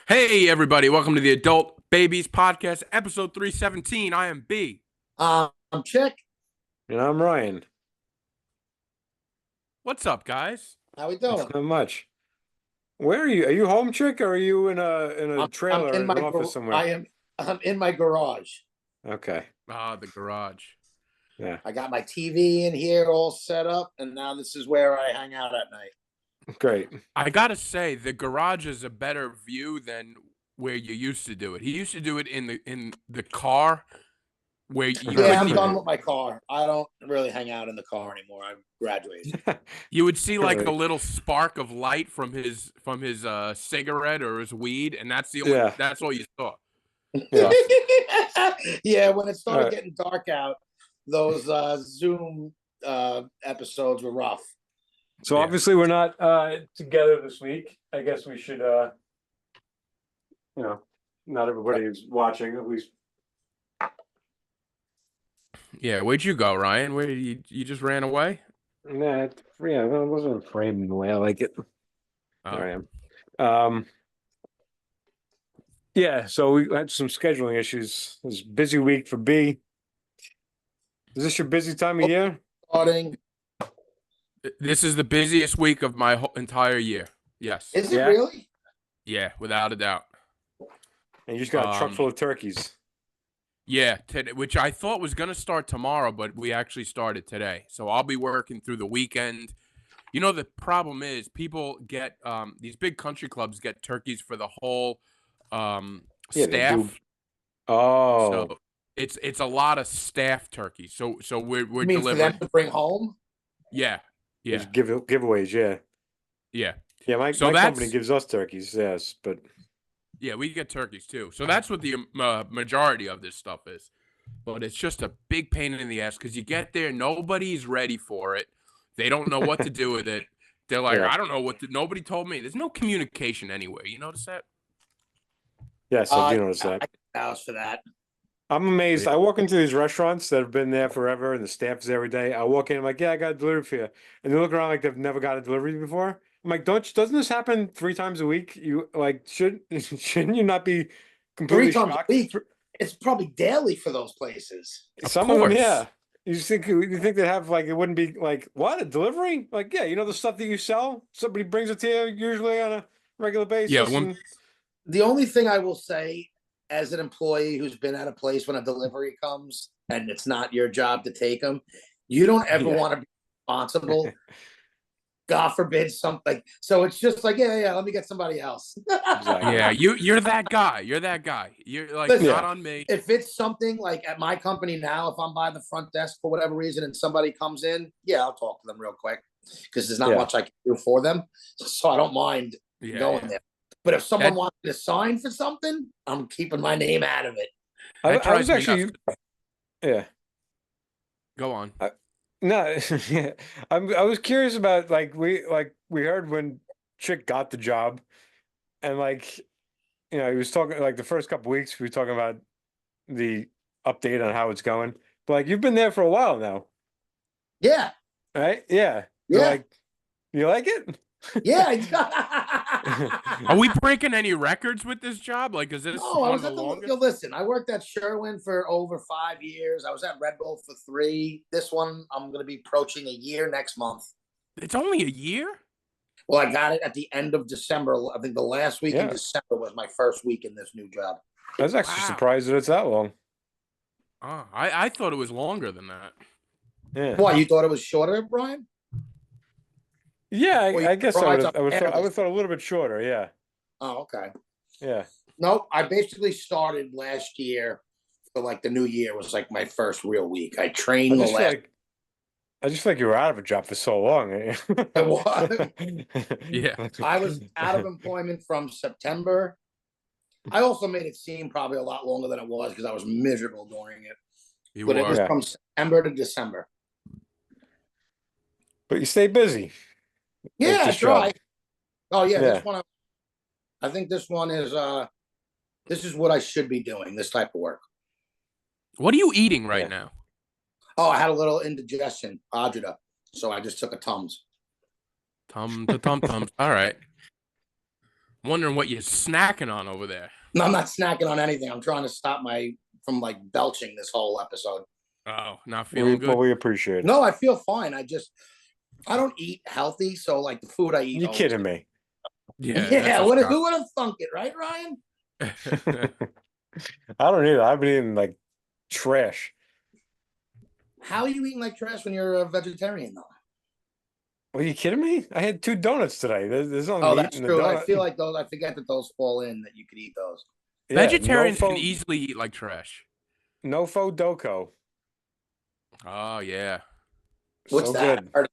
Hey, everybody, welcome to the Adult Babies Podcast, episode 317. I am B. I'm Chick. And I'm Ryan. What's up, guys? How we doing? Not much. Where are you? Are you home, Chick, or are you in a I'm trailer in in my an office somewhere? I'm in my garage. Okay. The garage. Yeah. I got my TV in here all set up, and now this is where I hang out at night. Great. I gotta say, the garage is a better view than where you used to do it. He used to do it in the car where you Yeah, I'm couldn't done even, with my car. I don't really hang out in the car anymore. I've graduated. you would see like a Right. little spark of light from his cigarette or his weed, and that's the only Yeah. that's all you saw. Yeah. Yeah, when it started Right. getting dark out, those Zoom episodes were rough. So Yeah. obviously we're not together this week. I guess we should not everybody is watching, at least. Yeah, where'd you go, Ryan? Where you just ran away? Nah, it wasn't framed the way I like it. Oh. There I am. Yeah, so we had some scheduling issues. It was a busy week for B. Is this your busy time of year? Starting. This is the busiest week of my entire year. Yes. Is it Yeah. really? Yeah, without a doubt. And you just got a truck Um, full of turkeys. Yeah, which I thought was going to start tomorrow, but we actually started today. So I'll be working through the weekend. You know, the problem is people get these big country clubs get turkeys for the whole Yeah, they do. staff. Oh, So it's a lot of staff turkeys. So we're You mean for them delivering. to bring home? Yeah. Yeah. there's giveaways, yeah. Yeah. Yeah, my So company that's gives us turkeys, yes, but Yeah, we get turkeys too. So that's what the majority of this stuff is. But it's just a big pain in the ass because you get there, nobody's ready for it. They don't know what to do with it. They're like, Yeah. I don't know nobody told me. There's no communication anywhere. You notice that? yes, I do notice that. I can vouch for that. I'm amazed. I walk into these restaurants that have been there forever and the staff is there every day. I walk in, I'm like, yeah, I got a delivery for you. And they look around like they've never got a delivery before. I'm like, doesn't this happen 3 times a week? You like shouldn't you not be Three completely times a shocked? week. It's probably daily for those places. Of Some of them, course. yeah. You think they have like it wouldn't be like what a delivery? Like, yeah, you know the stuff that you sell? Somebody brings it to you usually on a regular basis. Yeah, when- and- The only thing I will say, as an employee who's been at a place when a delivery comes and it's not your job to take them, you don't ever Yeah. want to be responsible. God forbid something. So it's just like, yeah, let me get somebody else. Exactly. Yeah, you're that guy. You're that guy. You're like Listen, not Yeah. on me. If it's something like at my company now, if I'm by the front desk for whatever reason and somebody comes in, yeah, I'll talk to them real quick because there's not Yeah. much I can do for them. So I don't mind Yeah, going yeah. there. But if someone That- wants me to sign for something, I'm keeping my name out of it. That I was drives me actually nuts. yeah. Go on. No, yeah. I was curious about we heard when Chick got the job, and he was talking like the first couple weeks we were talking about the update on how it's going. But like you've been there for a while now, Yeah. right? Yeah. Yeah. Like you like it? Yeah. Are we breaking any records with this job? Like, is this No, I one was of the at the longest? listen. I worked at Sherwin for over 5 years. I was at Red Bull for 3. This one, I'm going to be approaching a year next month. It's only a year? Well, I got it at the end of December. I think the last week in Yeah. December was my first week in this new job. I was actually Wow. surprised that it's that long. I thought it was longer than that. Yeah. What, you thought it was shorter, Brian? Yeah, Well, you I guess I surprised would I'm have thought a little bit shorter. Yeah. Oh, okay. Yeah. No, I basically started last year for like the new year was like my first real week. I I trained the just feel last. like I just feel like you were out of a job for so long. I was. Yeah. I was out of employment from September. I also made it seem probably a lot longer than it was because I was miserable during it. You But it were. was Yeah. from September to December. But you stay busy. Yeah, I this job. try. Oh yeah, Yeah. this one. I think this one is. This is what I should be doing. This type of work. What are you eating right Yeah. now? Oh, I had a little indigestion, agita, so I just took a Tums. Tums. All right. Wondering what you're snacking on over there. No, I'm not snacking on anything. I'm trying to stop from like belching this whole episode. Oh, not feeling good. We appreciate it. No, I feel fine. I don't eat healthy, so like the food I eat. You kidding me? Yeah. Yeah. Who would have thunk it, right, Ryan? I don't either. I've been eating like trash. How are you eating like trash when you're a vegetarian, though? Are you kidding me? I had 2 donuts today. There's only Oh, meat that's in the true. I donut. feel like those. I forget that those fall in. That you could eat those. Yeah, Vegetarians can easily eat like trash. Nofo Doco. Oh yeah. What's So that? good.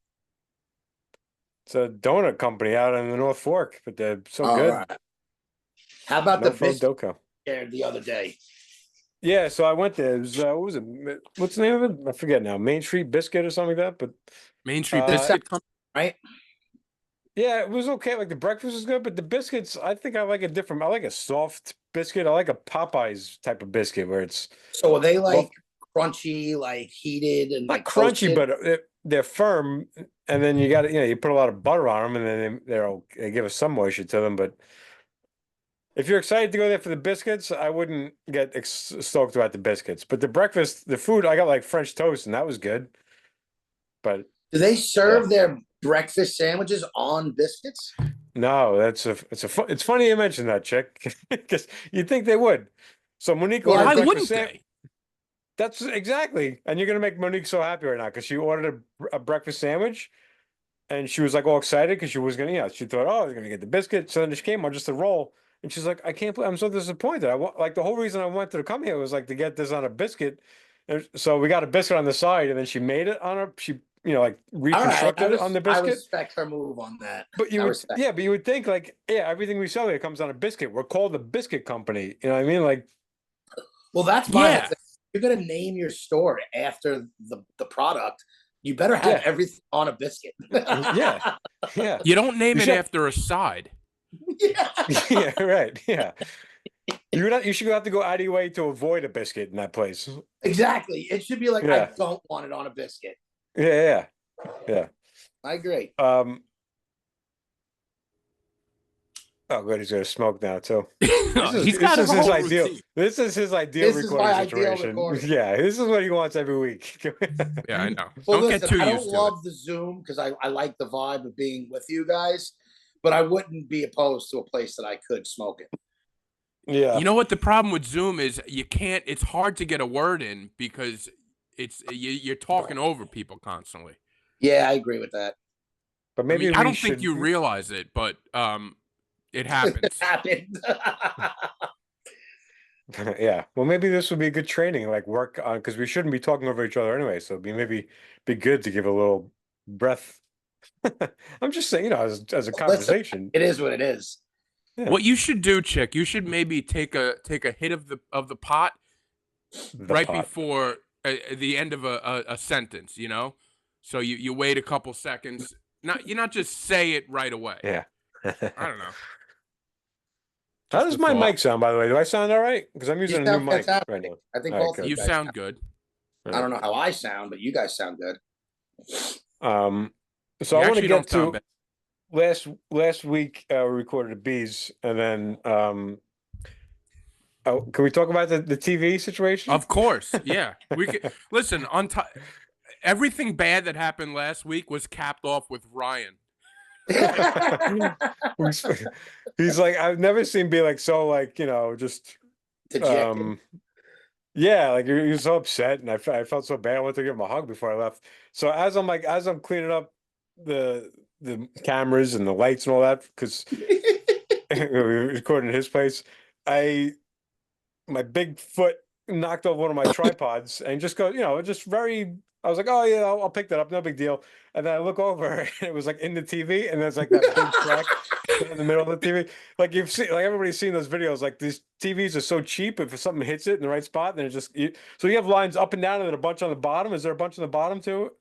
It's a donut company out in the North Fork, but they're so All good. right. How about the Nofo biscuit Doco. there the other day? Yeah, so I went there. It was, what was it? What's the name of it? I forget now. Main Street Biscuit or something like that. But Main Street Biscuit Biscuit Company. Right? yeah, it was okay. Like the breakfast was good, but the biscuits, I think I like a different. I like a soft biscuit. I like a Popeyes type of biscuit where it's So are they like crunchy, like heated, and not like crunchy, toasted? but they're firm. And then you got to, you put a lot of butter on them, and then they give us some moisture to them. But if you're excited to go there for the biscuits, I wouldn't get stoked about the biscuits. But the breakfast, the food, I got like French toast, and that was good. But Do they serve their breakfast sandwiches on biscuits? no, it's funny you mentioned that, chick, because you'd think they would. So Monique Well, ordered Why breakfast wouldn't sandwich. they? That's exactly, and you're gonna make Monique so happy right now because she ordered a breakfast sandwich, and she was like all excited because she was gonna, she thought, oh, I was gonna get the biscuit. So then she came on just a roll, and she's like, I can't believe I'm so disappointed. I want like the whole reason I wanted to come here was like to get this on a biscuit, and so we got a biscuit on the side, and then she made it on her. She like reconstructed it on the I biscuit. respect her move on that. But but you would think like, everything we sell here comes on a biscuit. We're called the biscuit company. You know what I mean? Like, well, that's my Yeah. thing. You're gonna name your store after the product. You better have everything on a biscuit. yeah, yeah, You don't name You it should- after a side. Yeah. yeah, right, yeah. You should have to go out of your way to avoid a biscuit in that place. Exactly. It should be like, Yeah. I don't want it on a biscuit. Yeah. I agree. Oh, good. He's gonna smoke now too. He's got this is a his whole ideal. routine. This is his ideal This is recording my ideal situation. recording. Yeah, this is what he wants every week. Yeah, I know. Well, Don't listen, get too I used don't to it. love the Zoom because I like the vibe of being with you guys, but I wouldn't be opposed to a place that I could smoke it. Yeah. You know what the problem with Zoom is? You can't. It's hard to get a word in because you're talking over people constantly. Yeah, I agree with that. But maybe I we don't should. think you realize it, but it happens. It happened. Yeah. Well, maybe this would be good training, like work on, because we shouldn't be talking over each other anyway. So maybe be good to give a little breath. I'm just saying, as a conversation. It is what it is. Yeah. What you should do, Chick, you should maybe take a hit of the pot right before the end of a sentence. So you wait a couple seconds. You not just say it right away. Yeah. I don't know. How does my mic sound, by the way? Do I sound all right? Because I'm using a new sound mic fantastic. right now. I think All right, both of good. You guys sound good. I don't know how I sound, but you guys sound good. So You I want to actually don't get sound to bad. last week we recorded the bees, and then can we talk about the TV situation? Of course, yeah. We could listen on everything bad that happened last week was capped off with Ryan. He's like, I've never seen be like so like just Dejected. yeah, like he was so upset, and I felt so bad. I wanted to give him a hug before I left. So as I'm cleaning up the cameras and the lights and all that, because we were recording at his place, my big foot knocked off one of my tripods and just I was like, oh yeah, I'll pick that up, no big deal. And then I look over and it was like in the TV, and there's like that big crack in the middle of the TV. Like you've seen, like everybody's seen those videos. Like these TVs are so cheap. If something hits it in the right spot, then so you have lines up and down and then a bunch on the bottom. Is there a bunch on the bottom too?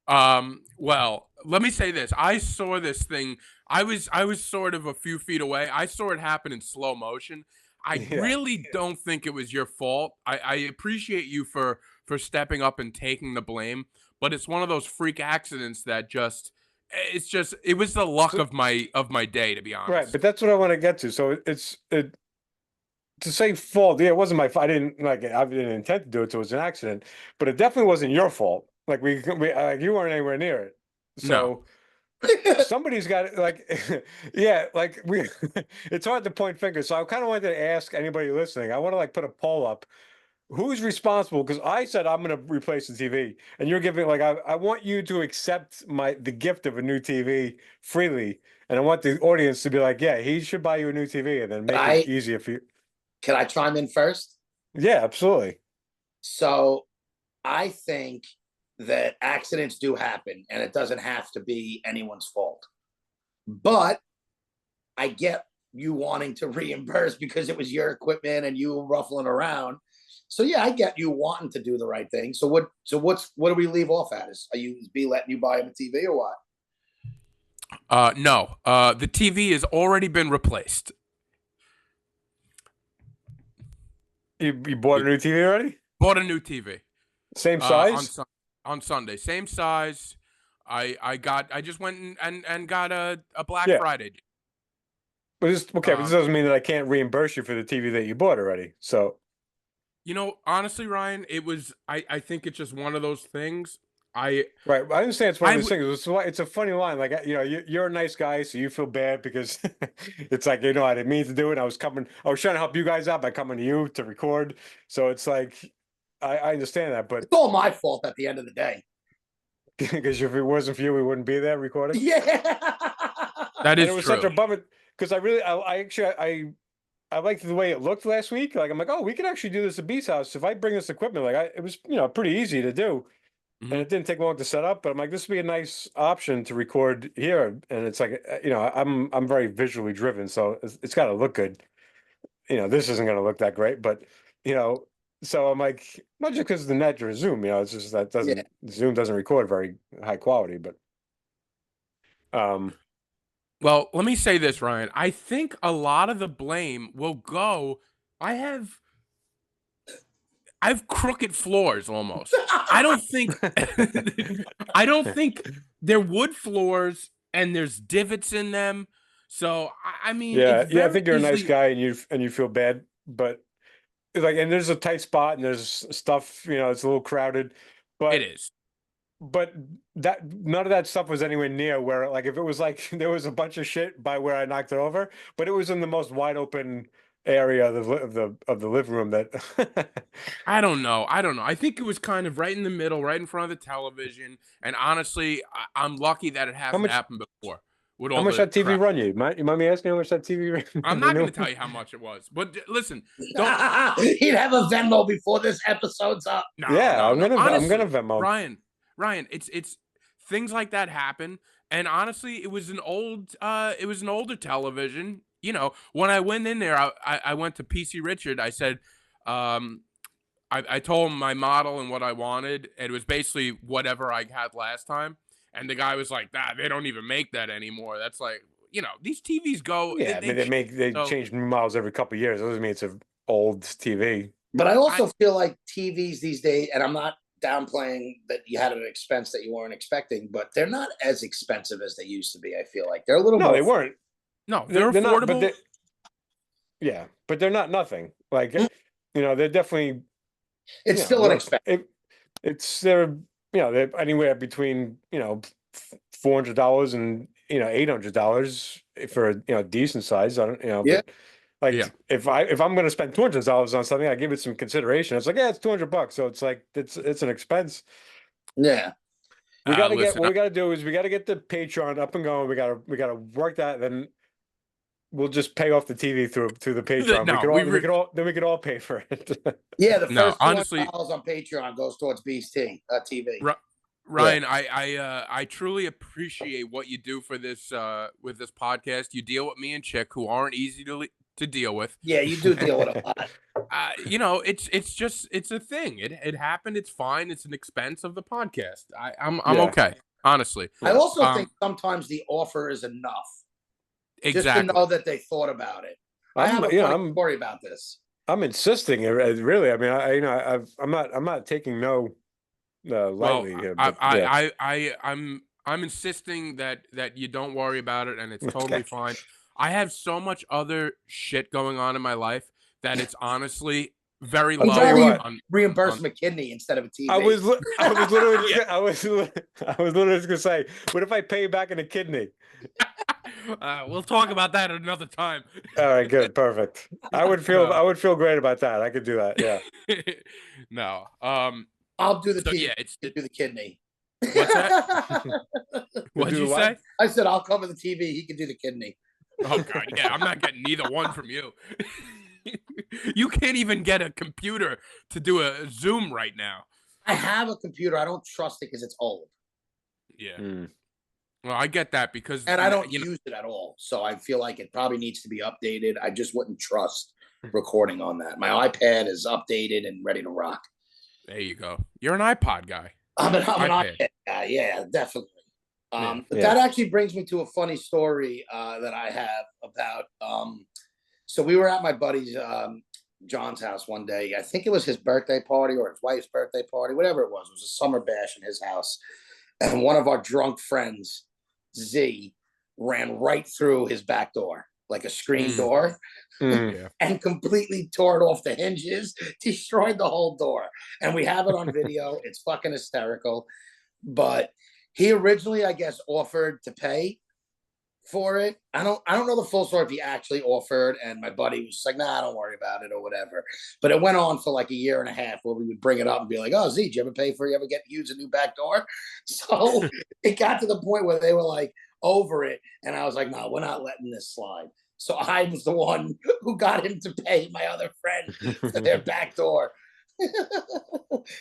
Well, let me say this. I saw this thing. I was sort of a few feet away. I saw it happen in slow motion. I really don't think it was your fault. I appreciate you for stepping up and taking the blame, but it's one of those freak accidents that just it's just it was the luck So- of my day, to be Right, honest. but that's what I want to get to. So it to say fault. Yeah, it wasn't my fault. I didn't intend to do it. So it was an accident, but it definitely wasn't your fault. Like you weren't anywhere near it. No. So somebody's got it. Like, yeah, like it's hard to point fingers. So I kind of wanted to ask anybody listening. I want to like put a poll up. Who's responsible? Because I said I'm going to replace the TV, and you're giving like I want you to accept the gift of a new TV freely, and I want the audience to be like, yeah, he should buy you a new TV, and then make it easier for you. Can I chime in first? Yeah, absolutely. So I think that accidents do happen and it doesn't have to be anyone's fault. But I get you wanting to reimburse because it was your equipment and you were ruffling around. So yeah, I get you wanting to do the right thing. So what do we leave off at? Are you B letting you buy him a TV or what? No. The TV has already been replaced. You bought a new TV already? Bought a new TV. Same size? On Sunday. Same size. I just went and got a Black Yeah. Friday. But this doesn't mean that I can't reimburse you for the TV that you bought already. So Honestly, Ryan, I think it's just one of those things. right, I understand it's one of those things. It's a funny line. Like you're a nice guy, so you feel bad because it's like I didn't mean to do it. I was trying to help you guys out by coming to you to record. So it's like I understand that, but It's all my fault at the end of the day. because if it wasn't for you, we wouldn't be there recording. Yeah, That is and it was true. such a bummer because I liked the way it looked last week. Like I'm like, oh, we can actually do this at B's house if I bring this equipment. Like it was pretty easy to do. Mhm. And it didn't take long to set up, but I'm like, this would be a nice option to record here. And it's like, I'm very visually driven, so it's got to look good. This isn't going to look that great, but so I'm like, not just because of the net or Zoom, it's just that Zoom doesn't record very high quality, but Well, let me say this, Ryan. I think a lot of the blame will go. I have crooked floors almost. I don't think they're wood floors and there's divots in them. So I mean, yeah, it's I think you're a nice easily- guy and you feel bad, but like, and there's a tight spot and there's stuff, it's a little crowded, but It is. But that none of that stuff was anywhere near where, like, if it was like there was a bunch of shit by where I knocked it over, but it was in the most wide open area of the living room that I don't know. I think it was kind of right in the middle, right in front of the television. And honestly, I'm lucky that it hasn't much- happened before. With how all much the that TV crap. run you? You mind me asking how much that TV ran? I'm not going to tell you how much it was, but listen, don't. he'd have a Venmo before this episode's up. No, Yeah, no, I'm no. gonna Honestly, Venmo. Ryan, it's things like that happen, and honestly, it was an older television. When I went in there, I went to PC Richard. I said, I told him my model and what I wanted. And it was basically whatever I had last time, and the guy was like, "Nah, they don't even make that anymore." That's like, these TVs go. Yeah, I mean they change new models every couple of years. That doesn't mean it's an old TV. But I also feel like TVs these days, and I'm not downplaying that you had an expense that you weren't expecting, but they're not as expensive as they used to be. I feel like they're a little No, more. they weren't. No, they're not, affordable. but they're not nothing. Like they're definitely. It's still an expense. They're they're anywhere between $400 and $800 for a decent size. I don't Yeah. But, like if I'm going to spend $200 on something, I give it some consideration. It's like, yeah, it's $200, so it's like it's an expense. Yeah. We got to listen, what we got to do is we got to get the Patreon up and going. We got to work that. Then we'll just pay off the TV through the Patreon. We could all pay for it. Yeah, the first honestly, $200 on Patreon goes towards Beast TV. Ryan, I truly appreciate what you do for this with this podcast. You deal with me and Chick, who aren't easy to deal with. Yeah, you do deal with a lot. It's a thing. It happened. It's fine. It's an expense of the podcast. I'm Yeah. okay, honestly. I also think sometimes the offer is enough. Exactly. Just to know that they thought about it. I have a funny story about this. I'm insisting. Really, I mean, I'm not taking no lightly well, here. I'm I'm insisting that you don't worry about it, and it's totally Okay. fine. I have so much other shit going on in my life that it's honestly very I'm I'll tell low you glad you what. on reimburse on. him a kidney instead of a I TV. was I was literally just Yeah. gonna, I was literally just gonna say, what if I pay you back in a kidney? We'll talk about that at another time. All right, good, perfect. I No. would feel great about that. I could do that. Yeah. No. I'll do the So TV. yeah, it's You do the kidney. what's that? We'll What'd do you the what? say? I said I'll cover the TV. He can do the kidney. Oh god, yeah, I'm not getting neither one from you. You can't even get a computer to do a Zoom right now. I have a computer. I don't trust it because it's old, Yeah. Mm. Well, I get that because and I don't you know, use it at all. So I feel like it probably needs to be updated. I just wouldn't trust recording on that. My iPad is updated and ready to rock. there you go. You're an iPod guy. I'm an iPad. iPad guy. Yeah, definitely. Yeah. But Yeah. that actually brings me to a funny story that I have about. So we were at my buddy's John's house one day. I think it was his birthday party or his wife's birthday party, whatever it was. It was a summer bash in his house, and one of our drunk friends, Z, ran right through his back door, like a screen Mm. door, Mm. Yeah. and completely tore it off the hinges, destroyed the whole door. And we have it on video. It's fucking hysterical. But he originally, I guess, offered to pay for it. I don't know the full story if he actually offered, and my buddy was like, nah, don't worry about it or whatever. But it went on for like a year and a half where we would bring it up and be like, oh, Z, did you ever pay for it? You ever use a new back door? So it got to the point where they were like over it. And I was like, no, we're not letting this slide. So I was the one who got him to pay my other friend for their back door.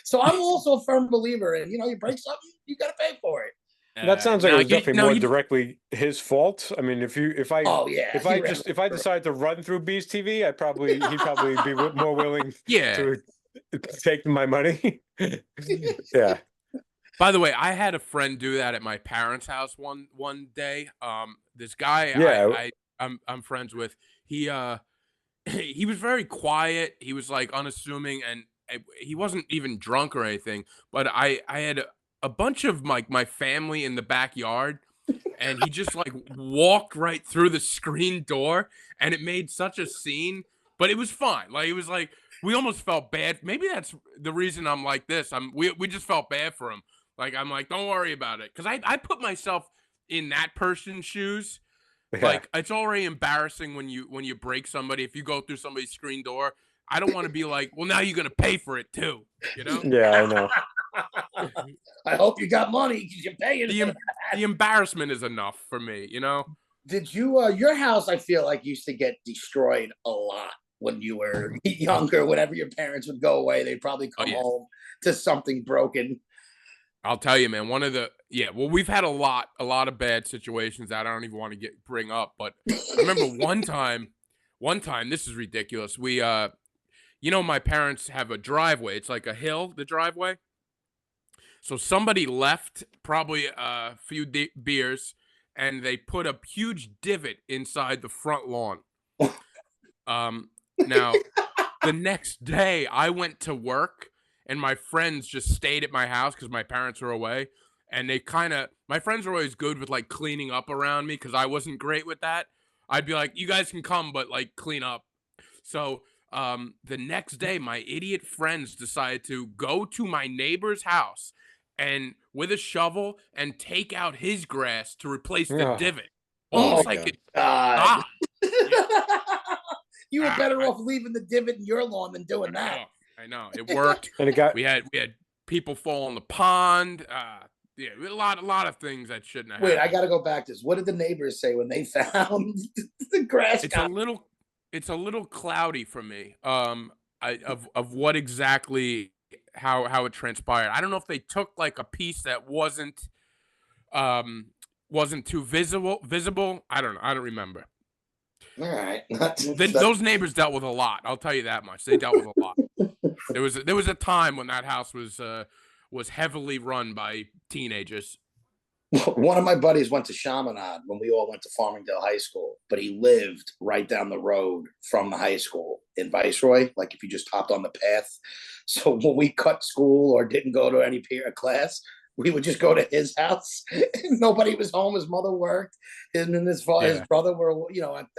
So I'm also a firm believer in, you break something, you got to pay for it. That sounds like no, it was definitely no, more directly his fault. I mean, Oh yeah. if I decided to run through B's TV, he'd probably be more willing yeah. to take my money. Yeah. By the way, I had a friend do that at my parents' house one day. This guy Yeah. I'm friends with. He he was very quiet. He was like unassuming, and he wasn't even drunk or anything. But I had a bunch of my family in the backyard, and he just like walked right through the screen door, and it made such a scene. But it was fine. Like it was like we almost felt bad. Maybe that's the reason I'm like this. We just felt bad for him. Like I'm like, don't worry about it, because I put myself in that person's shoes. Yeah. Like it's already embarrassing when you break somebody. If you go through somebody's screen door, I don't want to be like, well, now you're gonna pay for it too. You know? Yeah, I know. I hope you got money because you're paying. The embarrassment is enough for me. You know? Did you? Your house, I feel like, used to get destroyed a lot when you were younger. Whenever your parents would go away, they'd probably come yeah. home to something broken. I'll tell you, man. Well, we've had a lot of bad situations that I don't even want to bring up. But I remember one time, this is ridiculous. We, my parents have a driveway. It's like a hill, the driveway. So somebody left probably a few beers, and they put a huge divot inside the front lawn. Now the next day I went to work, and my friends just stayed at my house because my parents were away. And my friends were always good with like cleaning up around me because I wasn't great with that. I'd be like, you guys can come, but like clean up. So the next day, my idiot friends decided to go to my neighbor's house and with a shovel and take out his grass to replace the Oh. divot. Oh Almost my like it God. stopped. You were better I- off leaving the divot in your lawn than doing that. I know. It worked. And it got We had people fall in the pond. Yeah, a lot of things that shouldn't have Wait, I happened. got to go back to this. What did the neighbors say when they found the grass? It's a little cloudy for me. Of what exactly how it transpired. I don't know if they took like a piece that wasn't too visible. I don't know. I don't remember. All right. Those neighbors dealt with a lot. I'll tell you that much. They dealt with a lot. There was a time when that house was heavily run by teenagers. One of my buddies went to Chaminade when we all went to Farmingdale High School, but he lived right down the road from the high school in Viceroy. Like if you just hopped on the path. So when we cut school or didn't go to any peer class, we would just go to his house. Nobody was home. His mother worked, and then his brother were,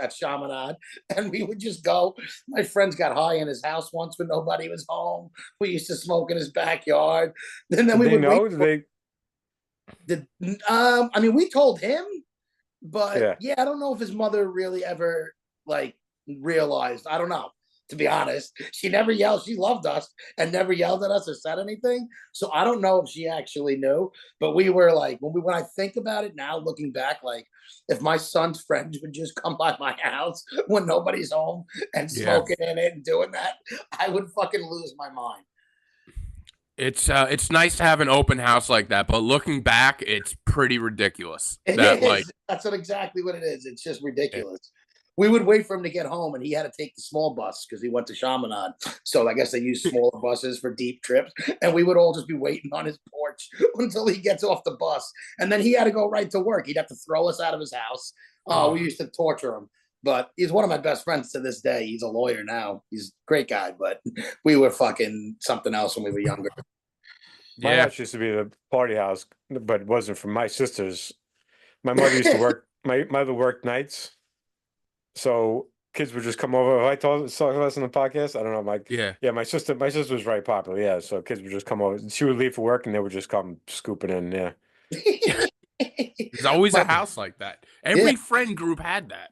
at Chaminade, and we would just go. My friends got high in his house once when nobody was home. We used to smoke in his backyard. And then Did we they would know? wait. Did they? I mean, we told him, but Yeah. I don't know if his mother really ever like realized. I don't know. To be honest, she never yelled. She loved us and never yelled at us or said anything. So I don't know if she actually knew. But we were like, when I think about it now, looking back, like if my son's friends would just come by my house when nobody's home and Yeah. smoking in it and doing that, I would fucking lose my mind. It's nice to have an open house like that, but looking back, it's pretty ridiculous. It That is. That's exactly what it is. It's just it, ridiculous. We would wait for him to get home, and he had to take the small bus because he went to Chaminade. So I guess they use smaller buses for deep trips, and we would all just be waiting on his porch until he gets off the bus, and then he had to go right to work. He'd have to throw us out of his house. We used to torture him, but he's one of my best friends to this day. He's a lawyer now. He's a great guy, but we were fucking something else when we were younger. My yeah, house used to be the party house, but it wasn't for my sisters. My mother used to work. My mother worked nights, so kids would just come over. Have I told us on the podcast? I don't know. yeah. My sister was very popular. Yeah, so kids would just come over. She would leave for work, and they would just come scooping in. Yeah, There's always a My- house like that. Yeah. Every friend group had that.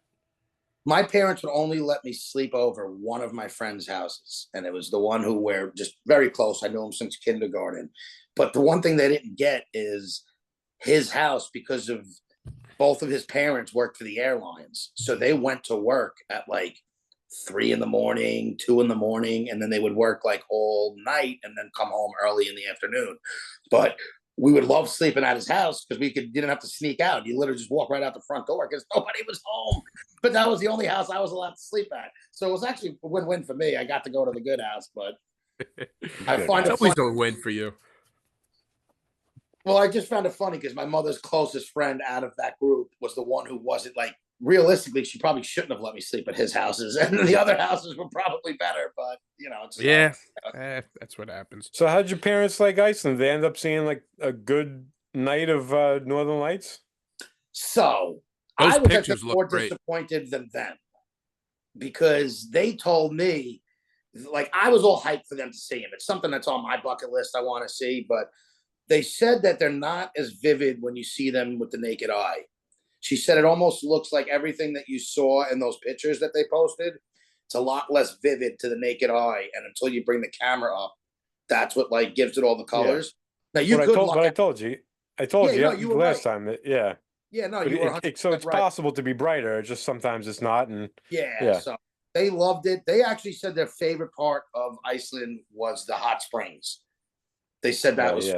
My parents would only let me sleep over one of my friends' houses, and it was the one who were just very close. I knew him since kindergarten. But the one thing they didn't get is his house, because of both of his parents worked for the airlines. So they went to work at like 3 in the morning, 2 in the morning, and then they would work like all night and then come home early in the afternoon. But we would love sleeping at his house because didn't have to sneak out. You literally just walk right out the front door because nobody was home. But that was the only house I was allowed to sleep at. So it was actually a win-win for me. I got to go to the good house, but I find It's it always funny. a win for you. Well, I just found it funny because my mother's closest friend out of that group was the one who wasn't like, realistically, she probably shouldn't have let me sleep at his houses, and the other houses were probably better. But it's That's what happens. So how'd your parents like Iceland? They end up seeing like a good night of Northern Lights? So Those I was pictures actually look more great. disappointed than them because they told me, like, I was all hyped for them to see him. It's something that's on my bucket list I want to see, but they said that they're not as vivid when you see them with the naked eye. She said it almost looks like everything that you saw in those pictures that they posted. It's a lot less vivid to the naked eye, and until you bring the camera up, that's what like gives it all the colors. Now you could But I told you no, you were last right. time that yeah. Yeah, no, But you were so it's right. possible to be brighter. It's just sometimes it's not, and Yeah, so they loved it. They actually said their favorite part of Iceland was the hot springs. They said that was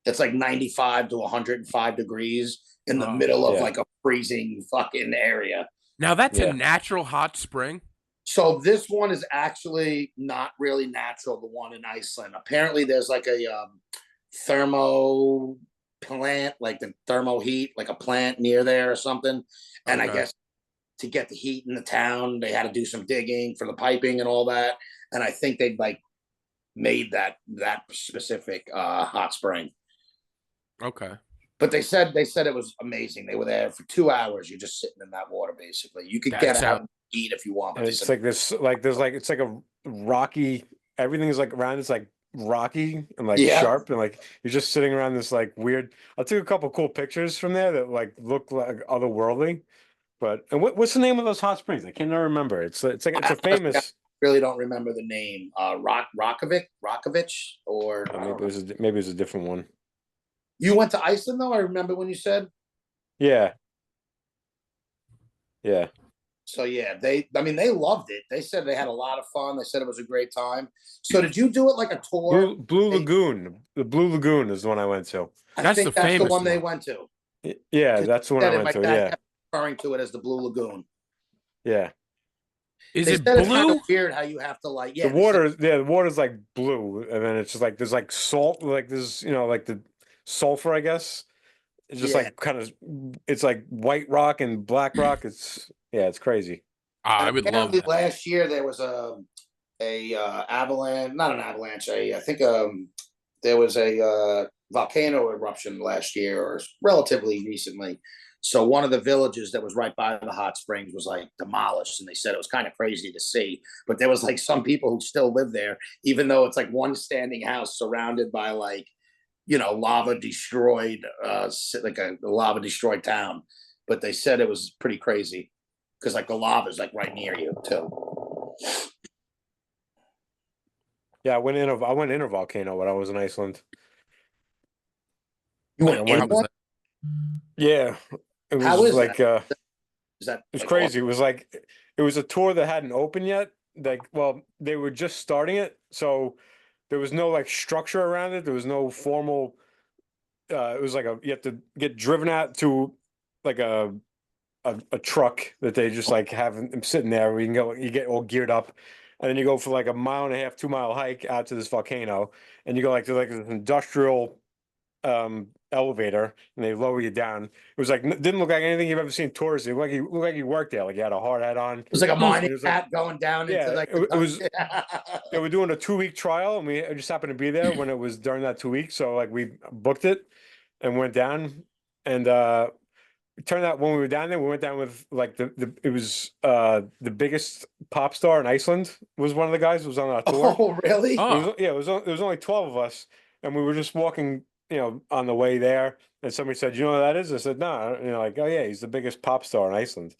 it's like 95 to 105 degrees in the middle of like a freezing fucking area. Now that's a natural hot spring. So this one is actually not really natural, the one in Iceland. Apparently there's like a thermo plant, like the thermo heat, like a plant near there or something. And I guess to get the heat in the town, they had to do some digging for the piping and all that. And I think they'd like made that specific hot spring. Okay. But they said it was amazing. They were there for 2 hours. You're just sitting in that water, basically. You could get out and eat if you want. But it's like this, like there's like it's like a rocky. Everything's like around. It's like rocky and like sharp, and like you're just sitting around this like weird. I took a couple cool pictures from there that like look like otherworldly. But and what's the name of those hot springs? I can't remember. It's a famous. I really don't remember the name. Rokovich, or maybe it was a different one. You went to Iceland though? I remember when you said. Yeah. So yeah, they loved it. They said they had a lot of fun. They said it was a great time. So did you do it like a tour? Blue Lagoon. The Blue Lagoon is the one I went to. I think that's the one they went to. Yeah, that's the one I went to. Yeah. Referring to it as the Blue Lagoon. Yeah. Is it blue? blue? It's kind of weird how you have to like the water's like blue, and then it's just like there's like salt, like there's like the sulfur, I guess. It's just like kind of it's like white rock and black rock. It's crazy. I would love that. Last year there was a avalanche, not an avalanche. I think there was a volcano eruption last year or relatively recently. So one of the villages that was right by the hot springs was like demolished, and they said it was kind of crazy to see. But there was like some people who still live there, even though it's like one standing house surrounded by like, lava destroyed, like a lava destroyed town. But they said it was pretty crazy because like the lava is like right near you too. Yeah, I went in a volcano when I was in Iceland. You Like, I went in went, was one? that? yeah, it How was is like that? Is that it was like crazy. It was like it was a tour that hadn't opened yet. Like, well, they were just starting it, so there was no like structure around it. There was no formal. It was like you have to get driven out to like a truck that they just like have them sitting there where you can go, you get all geared up, and then you go for like a 1.5 2 mile hike out to this volcano, and you go like to like this industrial elevator, and they lower you down. It was like didn't look like anything you've ever seen touristy. It looked like you worked there, like you had a hard hat on. It was like a Hmm. mining It was like, hat going down into yeah, like it was. the They were doing a 2 week trial, and we just happened to be there when it was during that 2 weeks. So like we booked it and went down, and it turned out when we were down there, we went down with like it was the biggest pop star in Iceland was one of the guys who was on our tour. Oh, really? It was, Oh, yeah, it was only 12 of us, and we were just walking, on the way there, and somebody said, "You know what that is?" I said, "No," like, "Oh yeah, he's the biggest pop star in Iceland,"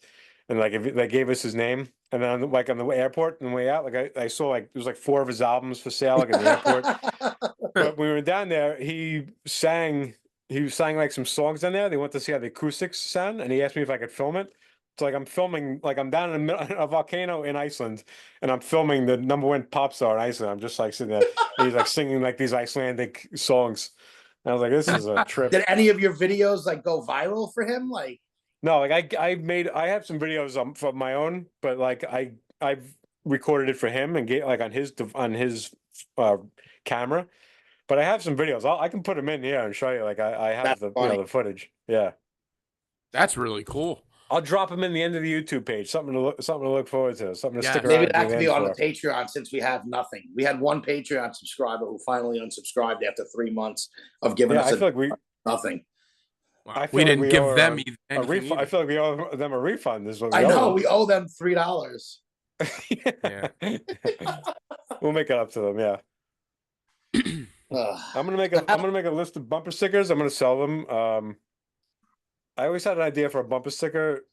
and like if they gave us his name, and then like on the airport on the way out, like I saw like there was like 4 of his albums for sale like in the airport. But when we were down there, he was sang like some songs down there. They wanted to see how the acoustics sound, and he asked me if I could film it. So like I'm filming, like I'm down in a volcano in Iceland, and I'm filming the #1 pop star in Iceland. I'm just like sitting there, and he's like singing like these Icelandic songs. And I was like, this is a trip. Did any of your videos like go viral for him? Like, No, like I have some videos from my own, but like I've recorded it for him and get like on his uh camera. But I have some videos. I can put them in here and show you. Like I have that's the funny. the footage. Yeah. that's really cool. I'll drop them in the end of the YouTube page. Something to look forward to. Something to Yeah, stick Maybe around that to could the be end on the for. Patreon since we have nothing. We had one Patreon subscriber who finally unsubscribed after 3 months of giving Yeah, us I feel like nothing. wow. I We feel like didn't we give owe her them a anything refund. I either. feel like we owe them a refund. Is what we I owe know them. we owe them $3. Yeah. We'll make it up to them. Yeah. Ugh. I'm gonna make a list of bumper stickers. I'm gonna sell them. I always had an idea for a bumper sticker.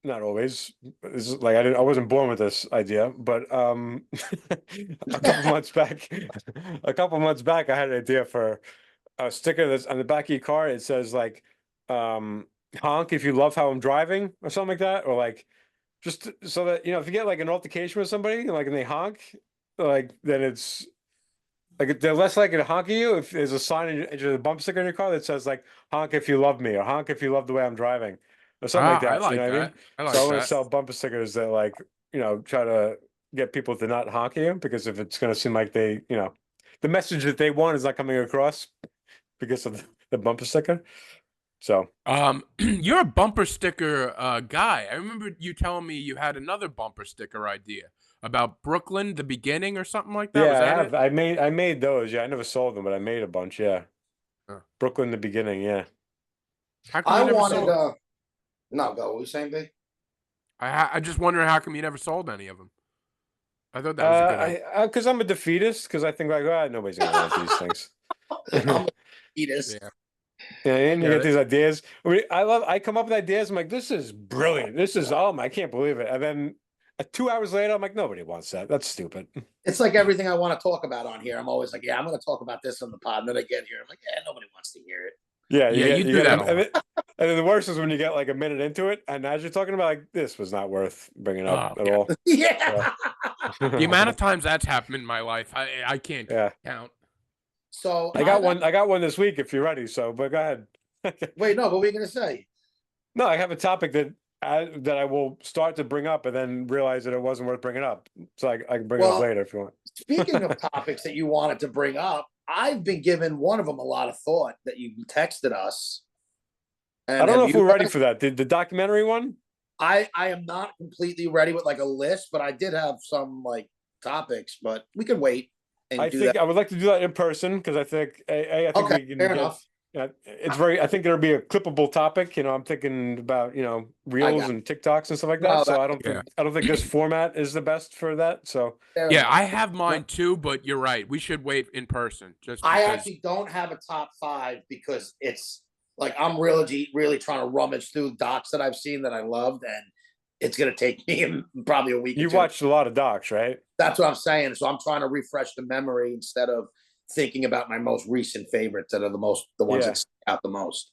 Not always. This is like I wasn't born with this idea, but a couple months back, I had an idea for a sticker that's on the back of your car. It says like, honk if you love how I'm driving, or something like that, or like just so that if you get like an altercation with somebody, like and they honk, like then it's like they're less likely to honk at you if there's a sign in the bump sticker in your car that says like honk if you love me or honk if you love the way I'm driving or something like I that. You know like what I mean? that. I So I like want to that. sell bumper stickers that like try to get people to not honk at you because if it's going to seem like they the message that they want is not coming across because of the bumper sticker. So You're a bumper sticker guy. I remember you telling me you had another bumper sticker idea about Brooklyn, the beginning, or something like that. yeah, Was I that have it? I made those. Yeah, I never sold them, but I made a bunch. Yeah, Huh. Brooklyn, the beginning. Yeah. How come I you never wanted sold? no, go. What were you saying, B? I just wonder how come you never sold any of them. I thought that was a good idea. Because I'm a defeatist. Because I think like, nobody's gonna want these things. I'm a fetus. Yeah. Yeah, and you Yeah, get these ideas. I come up with ideas. I'm like, this is brilliant. This is I can't believe it. And then 2 hours later, I'm like, nobody wants that. That's stupid. It's like everything I want to talk about on here. I'm always like, yeah, I'm going to talk about this on the pod. And then I get here, I'm like, yeah, nobody wants to hear it. Yeah, Yeah, you you do get that a and, lot. and then the worst is when you get like a minute into it, and as you're talking about like this was not worth bringing up Oh, at yeah. all. Yeah. The amount of times that's happened in my life, I can't Yeah, count. So I got one. I got one this week if you're ready. So, but go ahead. Wait, no, what were you going to say? No, I have a topic that I will start to bring up and then realize that it wasn't worth bringing up. So I can bring it up Well, later if you want. Speaking of topics that you wanted to bring up, I've been giving one of them a lot of thought that you texted us. And I don't know have if you we're ready guys- for that. The documentary one? I am not completely ready with like a list, but I did have some like topics, but we can wait and I do think that. I would like to do that in person because I think I think Okay, we can fair get. enough. It's very. I think it'll be a clippable topic. I'm thinking about I reels got and TikToks and stuff like No, that. So Yeah. I don't think this format is the best for that. So fair Yeah, enough. I have mine too, but you're right. We should wait in person just I because. actually don't have a top 5 because it's like I'm really trying to rummage through docs that I've seen that I loved, and it's gonna take me probably a week. you or two. watched a lot of docs, right? That's what I'm saying. So I'm trying to refresh the memory instead of thinking about my most recent favorites that are the ones Yeah. that stick out the most.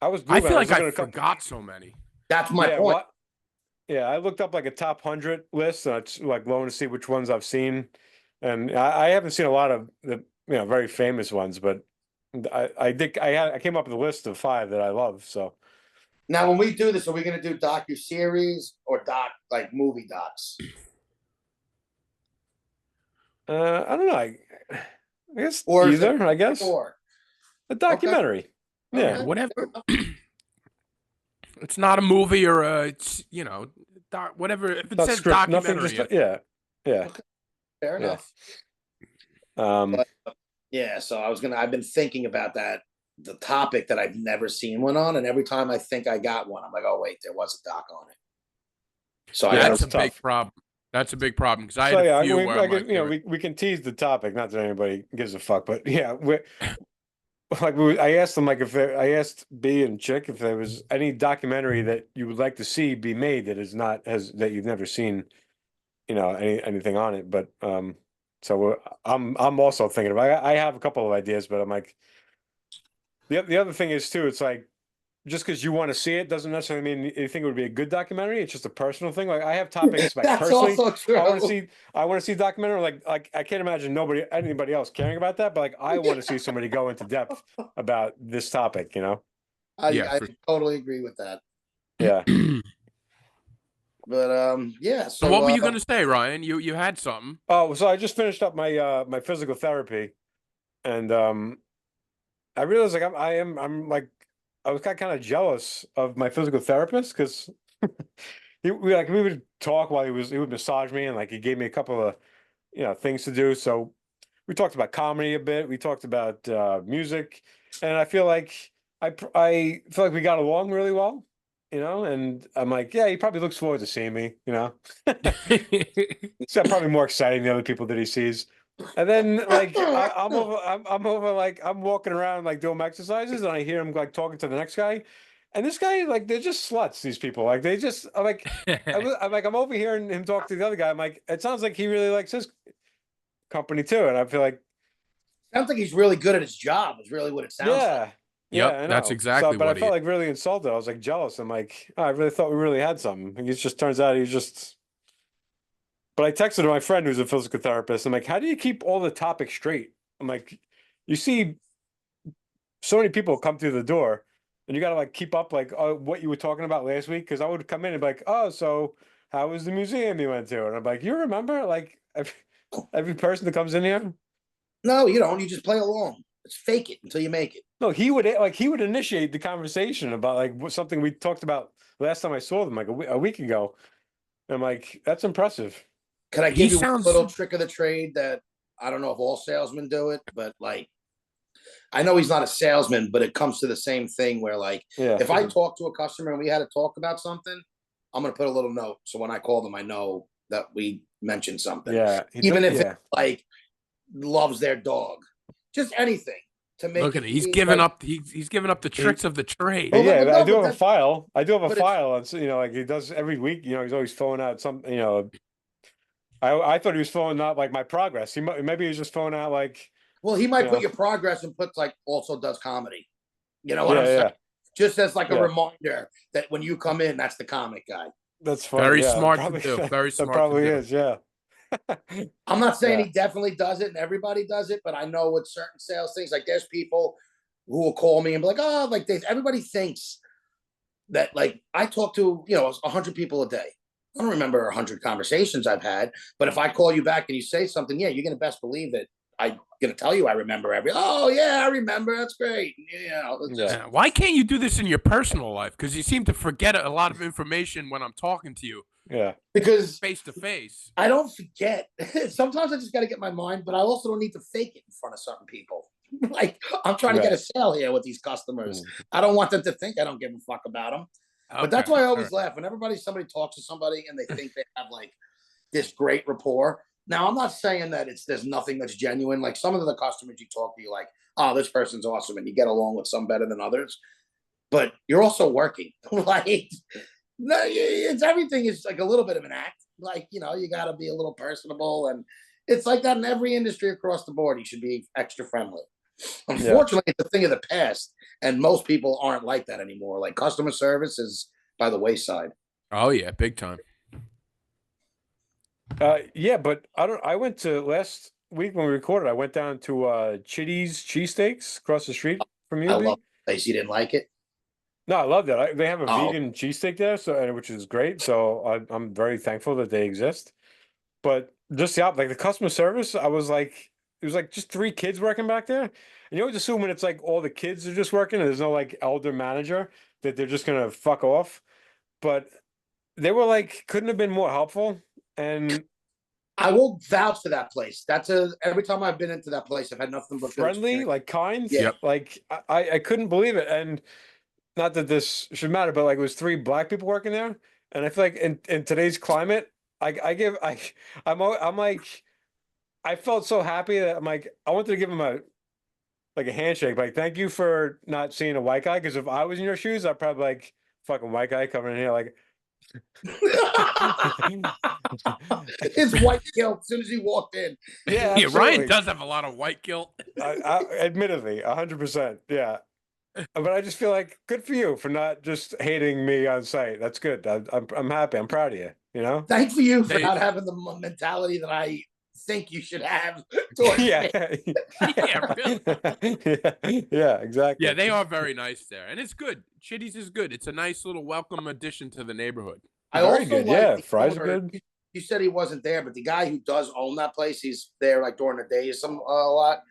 I was. I Doing, feel was like looking I at a couple- forgot so many. That's my yeah, point. what? Yeah, I looked up like a top 100 list, and it's like low to see which ones I've seen, and I haven't seen a lot of the very famous ones, but I came up with a list of 5 that I love. So Now, when we do this, are we going to do docu-series or like movie docs? I don't know. I guess Or is either. it I guess or? a documentary. Yeah. Okay. Whatever. It's not a movie or it's whatever. If it Not says script, nothing. documentary, Yeah. Fair Yeah. enough. Um, Yeah, so I've been thinking about that, the topic that I've never seen one on, and every time I think I got one, I'm like, oh wait, there was a doc on it. So I that's gotta, a big problem. That's a big problem because I had so a yeah, few where I I'm guess, like, we can tease the topic. Not that anybody gives a fuck, but yeah, I asked them I asked B and Chick if there was any documentary that you would like to see be made that is not that you've never seen, anything on it. But so I'm also thinking about. I have a couple of ideas, but I'm like, the other thing is too. It's like just because you want to see it doesn't necessarily mean you think it would be a good documentary. It's just a personal thing. Like I have topics like that's personally. also true. I want to see documentary. Like I can't imagine anybody else caring about that. But like I want to see somebody go into depth about this topic. Yeah, I for- totally agree with that. Yeah. But yeah. So what were you gonna say, Ryan? You had something. Oh, so I just finished up my my physical therapy, and I realized like I'm like I was kind of jealous of my physical therapist because we would talk while he would massage me and like he gave me a couple of things to do. So we talked about comedy a bit. We talked about music, and I feel like I feel like we got along really well. And I'm like, yeah, he probably looks forward to seeing me. So I'm probably more exciting than other people that he sees. And then like I'm over like I'm walking around like doing exercises and I hear him like talking to the next guy, and this guy like they're just sluts. These people like they just I'm like I'm over hearing him talk to the other guy. I'm like it sounds like he really likes his company too, and I feel like sounds like he's really good at his job. Is really what it sounds like. Yeah, Yep, I that's know. exactly But what I felt like really insulted. I was like jealous. I'm like, oh, I really thought we really had something. And it just turns out he's just. But I texted my friend who's a physical therapist. I'm like, how do you keep all the topics straight? I'm like, you see, so many people come through the door, and you got to like keep up like what you were talking about last week. Because I would come in and be like, oh, so how was the museum you went to? And I'm like, you remember like every person that comes in here? No, you don't. You just play along. It's fake it until you make it. No, he would initiate the conversation about like something we talked about last time I saw them like a week ago. And I'm like, that's impressive. Can I give you a little trick of the trade that I don't know if all salesmen do it, but like I know he's not a salesman, but it comes to the same thing where like if I talk to a customer and we had to talk about something, I'm gonna put a little note so when I call them, I know that we mentioned something. Yeah, even if it like loves their dog, just anything to make. Look at it. He's giving up. He's giving up the tricks of the trade. Yeah, Well, no, I do have but a file. I do have a but file. And like he does every week. He's always filling out some. I thought he was filling out like my progress. Maybe he was just filling out like. Well, he might put your progress and puts like also does comedy. You know what I'm saying? Yeah. Just as like a reminder that when you come in, that's the comic guy. That's funny. Very yeah, smart probably, to do. Very smart. That probably to do. is. Yeah. I'm not saying he definitely does it and everybody does it, but I know with certain sales things, like there's people who will call me and be like, oh, like everybody thinks that like I talk to, 100 people a day. I don't remember 100 conversations I've had, but if I call you back and you say something, yeah, you're going to best believe that I'm going to tell you I remember oh yeah, I remember. That's great. Why can't you do this in your personal life? Because you seem to forget a lot of information when I'm talking to you. Yeah. because face to face. I don't forget. Sometimes I just got to get my mind, but I also don't need to fake it in front of certain people. Like I'm trying to get a sale here with these customers. I don't want them to think I don't give a fuck about them. But that's why I always laugh when somebody talks to somebody and they think they have like this great rapport. Now I'm not saying that there's nothing that's genuine. Like some of the customers you talk to, you like, oh, this person's awesome, and you get along with some better than others. But you're also working. Like no, it's everything is like a little bit of an act. Like you got to be a little personable, and it's like that in every industry across the board. You should be extra friendly. Unfortunately, it's a thing of the past, and most people aren't like that anymore. Like customer service is by the wayside. Oh yeah, big time. Yeah, but I went to last week when we recorded. I went down to Chitty's Cheesesteaks across the street from you. I love the place. You didn't like it? No, I love that. They have a vegan cheesesteak there, which is great. So I'm very thankful that they exist. But just like the customer service, I was like, it was like just 3 kids working back there. And you always assume when it's like all the kids are just working and there's no like elder manager that they're just gonna fuck off. But they were like, couldn't have been more helpful. And I will vouch for that place. Every time I've been into that place, I've had nothing but friendly, like kind. Yeah. Like I couldn't believe it. And not that this should matter, but like it was 3 black people working there. And I feel like in today's climate, I'm like, I felt so happy that I'm like, I wanted to give him a handshake. Like, thank you for not seeing a white guy. Because if I was in your shoes, I'd probably like fucking white guy coming in here. Like, it's white guilt as soon as he walked in. Yeah, yeah. Ryan does have a lot of white guilt. Admittedly, 100%. Yeah. But I just feel like good for you for not just hating me on site. That's good. I'm happy. I'm proud of you. Thanks for you for not having the mentality that I think you should have. Yeah. Yeah, really. Yeah, exactly. Yeah, they are very nice there, and it's good. Chitty's is good. It's a nice little welcome addition to the neighborhood. I also good. Like yeah, fries are good. You said he wasn't there, but the guy who does own that place, he's there like during the day a lot.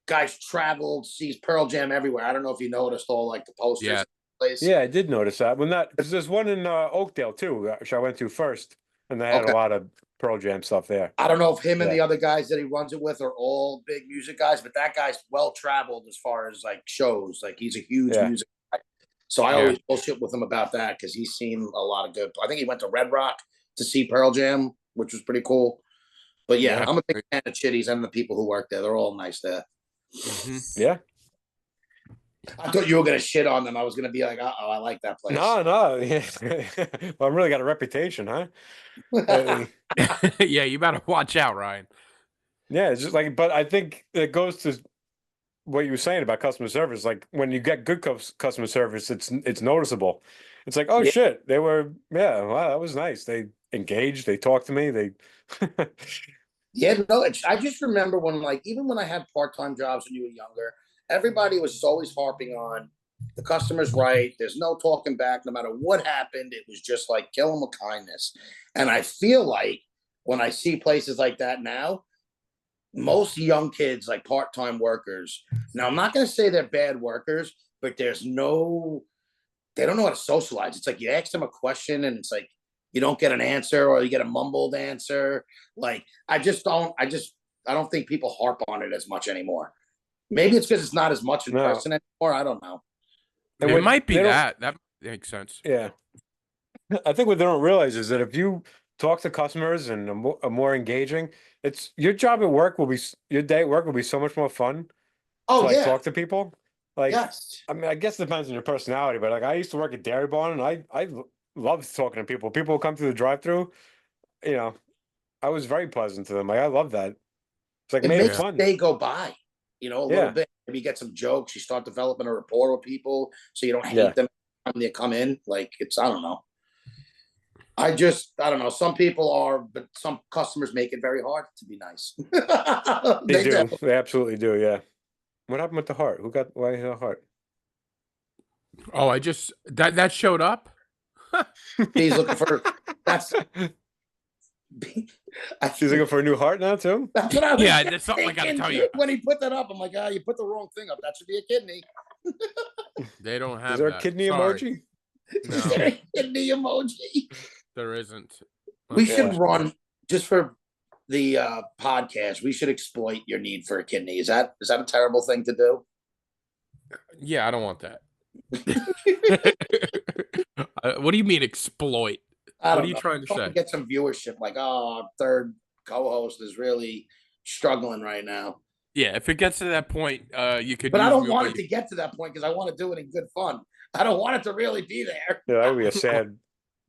Guys traveled, sees Pearl Jam everywhere. I don't know if you noticed all like the posters. Yeah. Place. Yeah, I did notice that. Well, not because there's one in Oakdale too, which I went to first, and they had a lot of Pearl Jam stuff there. I don't know if him and the other guys that he runs it with are all big music guys, but that guy's well traveled as far as like shows. Like he's a huge music guy. So I always bullshit with him about that because he's seen a lot of good. I think he went to Red Rock to see Pearl Jam, which was pretty cool. But yeah, I'm a big fan of Chitty's and the people who work there. They're all nice there. Mm-hmm. Yeah. I thought you were gonna shit on them. I was gonna be like, "Oh, I like that place." No. Well, I really got a reputation, huh? Yeah, you better watch out, Ryan. Yeah, it's just like, but I think it goes to what you were saying about customer service. Like when you get good customer service, it's noticeable. It's like, oh shit, they were, wow, that was nice. They engaged, they talked to me, they. Yeah, no, I just remember when, like, even when I had part-time jobs when you were younger, everybody was always harping on the customer's right. There's no talking back. No matter what happened, it was just like kill them with kindness. And I feel like when I see places like that now, most young kids, like part-time workers, now I'm not going to say they're bad workers, but they don't know how to socialize. It's like you ask them a question and it's like, you don't get an answer or you get a mumbled answer. Like, I don't think people harp on it as much anymore. Maybe it's because it's not as much in person anymore. I don't know. It might be that. That makes sense. Yeah. I think what they don't realize is that if you talk to customers and are more engaging, it's your job at work your day at work will be so much more fun. Talk to people. Like, yes. I mean, I guess it depends on your personality, but like I used to work at Dairy Barn and I loved talking to people. People come through the drive-through, I was very pleasant to them. Like, I love that. It's like, it made makes it fun. The day go by, a little bit. Maybe you get some jokes. You start developing a rapport with people so you don't hate them when they come in. Like, I don't know. I don't know. Some people are, but some customers make it very hard to be nice. They do. They absolutely do. Yeah. What happened with the heart? Why the heart? Oh, that showed up. He's looking for She's looking for a new heart now too. That's what I was that's something I gotta tell you. When he put that up, I'm like, you put the wrong thing up. That should be a kidney. They don't have. Is there a kidney emoji? No. Kidney emoji. There isn't. We should unfortunately. run just for the podcast. We should exploit your need for a kidney. Is that a terrible thing to do? Yeah, I don't want that. What do you mean exploit? I What don't are you know. trying to Trying say? to get some viewership. Like, oh, our third co-host is really struggling right now. Yeah, if it gets to that point, you could. But I use don't me want when it to get to that point because I want to do it in good fun. I don't want it to really be there. Yeah, that would be a sad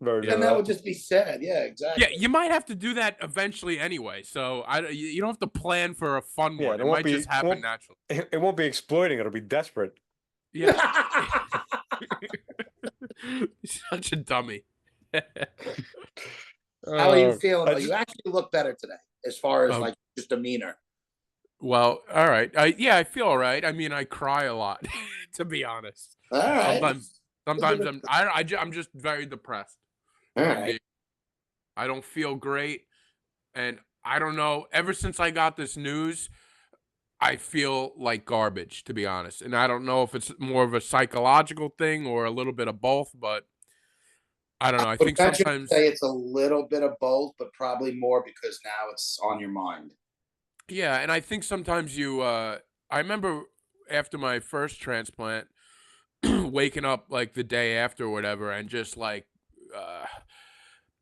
version And of that would just be sad. Yeah, exactly. Yeah, you might have to do that eventually anyway. So you don't have to plan for a fun Yeah, one. it It won't might be- just happen won't- naturally. It won't be exploiting. It'll be desperate. Yeah, such a dummy. How are you Uh, feeling? I Though? just- You actually look better today, as far as Oh. like just demeanor. Well, all right. I feel all right. I mean, I cry a lot, to be honest. All right. Sometimes I'm just very depressed. All if I'm right. being- I don't feel great, and I don't know. Ever since I got this news, I feel like garbage, to be honest. And I don't know if it's more of a psychological thing or a little bit of both, but I don't know. I Would think venture to sometimes, say it's a little bit of both, but probably more because now it's on your mind. yeah, and I think sometimes I remember after my first transplant, waking up like the day after or whatever, and just like uh,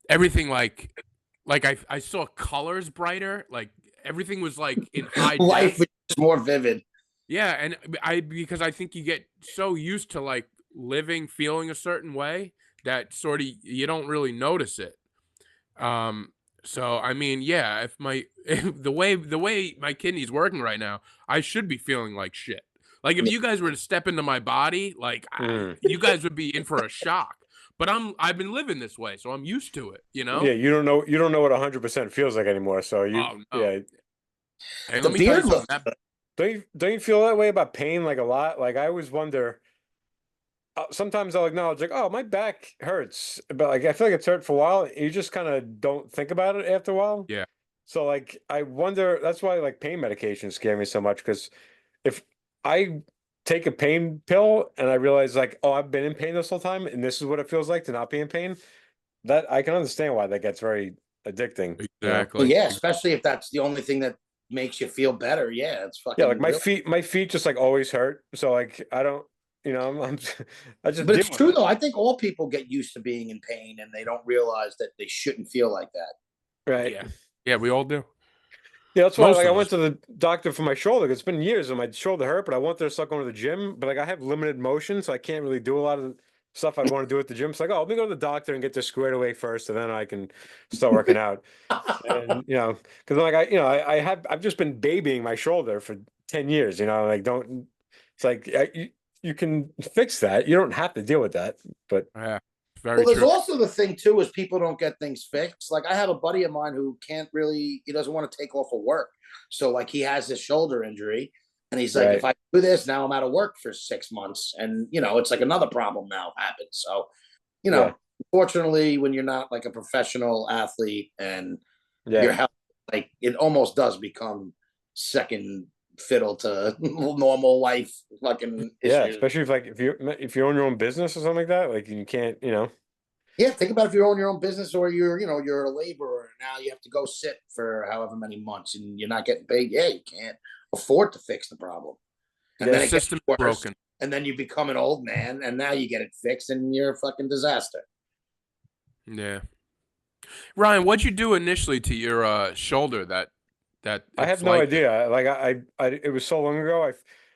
everything I saw colors brighter, like everything was like in high Life def. is more vivid. Yeah, and because I think you get so used to like living, feeling a certain way that sort of you don't really notice it. So I mean, yeah, if my if the way my kidney's working right now, I should be feeling like shit. Like if Yeah. you guys were to step into my body, like Mm. you guys would be in for a shock. But I've been living this way, so I'm used to it, you know? Yeah, you don't know what 100% feels like anymore. So you, Oh, no. yeah, And The let me tell you beard looks something. good. don't you feel that way about pain like a lot? Like I always wonder. Sometimes I'll acknowledge like, oh, my back hurts, but like I feel like it's hurt for a while. You just kind of don't think about it after a while. Yeah. So like I wonder. That's why like pain medications scare me so much because if I take a pain pill and I realize like, oh, I've been in pain this whole time and this is what it feels like to not be in pain, that I can understand why that gets very addicting. you know? Exactly. Well, yeah, especially if that's the only thing that makes you feel better. Yeah, it's fucking. Yeah, like real. my feet just like always hurt. So like I don't, I'm I just. But deal it's with true it. though. I think all people get used to being in pain and they don't realize that they shouldn't feel like that. Right. Yeah. Yeah, we all do. Yeah, that's why Most like I of went us. to the doctor for my shoulder. It's been years and my shoulder hurt, but I wanted to start going to the gym. But like I have limited motion, so I can't really do a lot of stuff I'd want to do at the gym. It's like, oh, let me go to the doctor and get this squared away first, and then I can start working out. And because like I've just been babying my shoulder for 10 years. Like don't. It's like you can fix that. You don't have to deal with that. But Yeah. Very Well, there's true. also the thing too is people don't get things fixed. Like I have a buddy of mine who he doesn't want to take off of work. So like he has this shoulder injury and he's like, Right. if I do this now, I'm out of work for 6 months. And it's like another problem now happens. So, Yeah. fortunately, when you're not like a professional athlete and your yeah, health, like it almost does become second fiddle to normal life fucking yeah. issues. Especially if you own your own business or something like that, like you can't. Yeah, think about if you own your own business or you're a laborer. Now you have to go sit for however many months and you're not getting paid. Yeah, you can't afford to fix the problem. And Yeah, then The it gets system's worse, broken. and then you become an old man, and now you get it fixed, and you're a fucking disaster. Yeah. Ryan, what'd you do initially to your shoulder that I it's have no like idea. Like it was so long ago.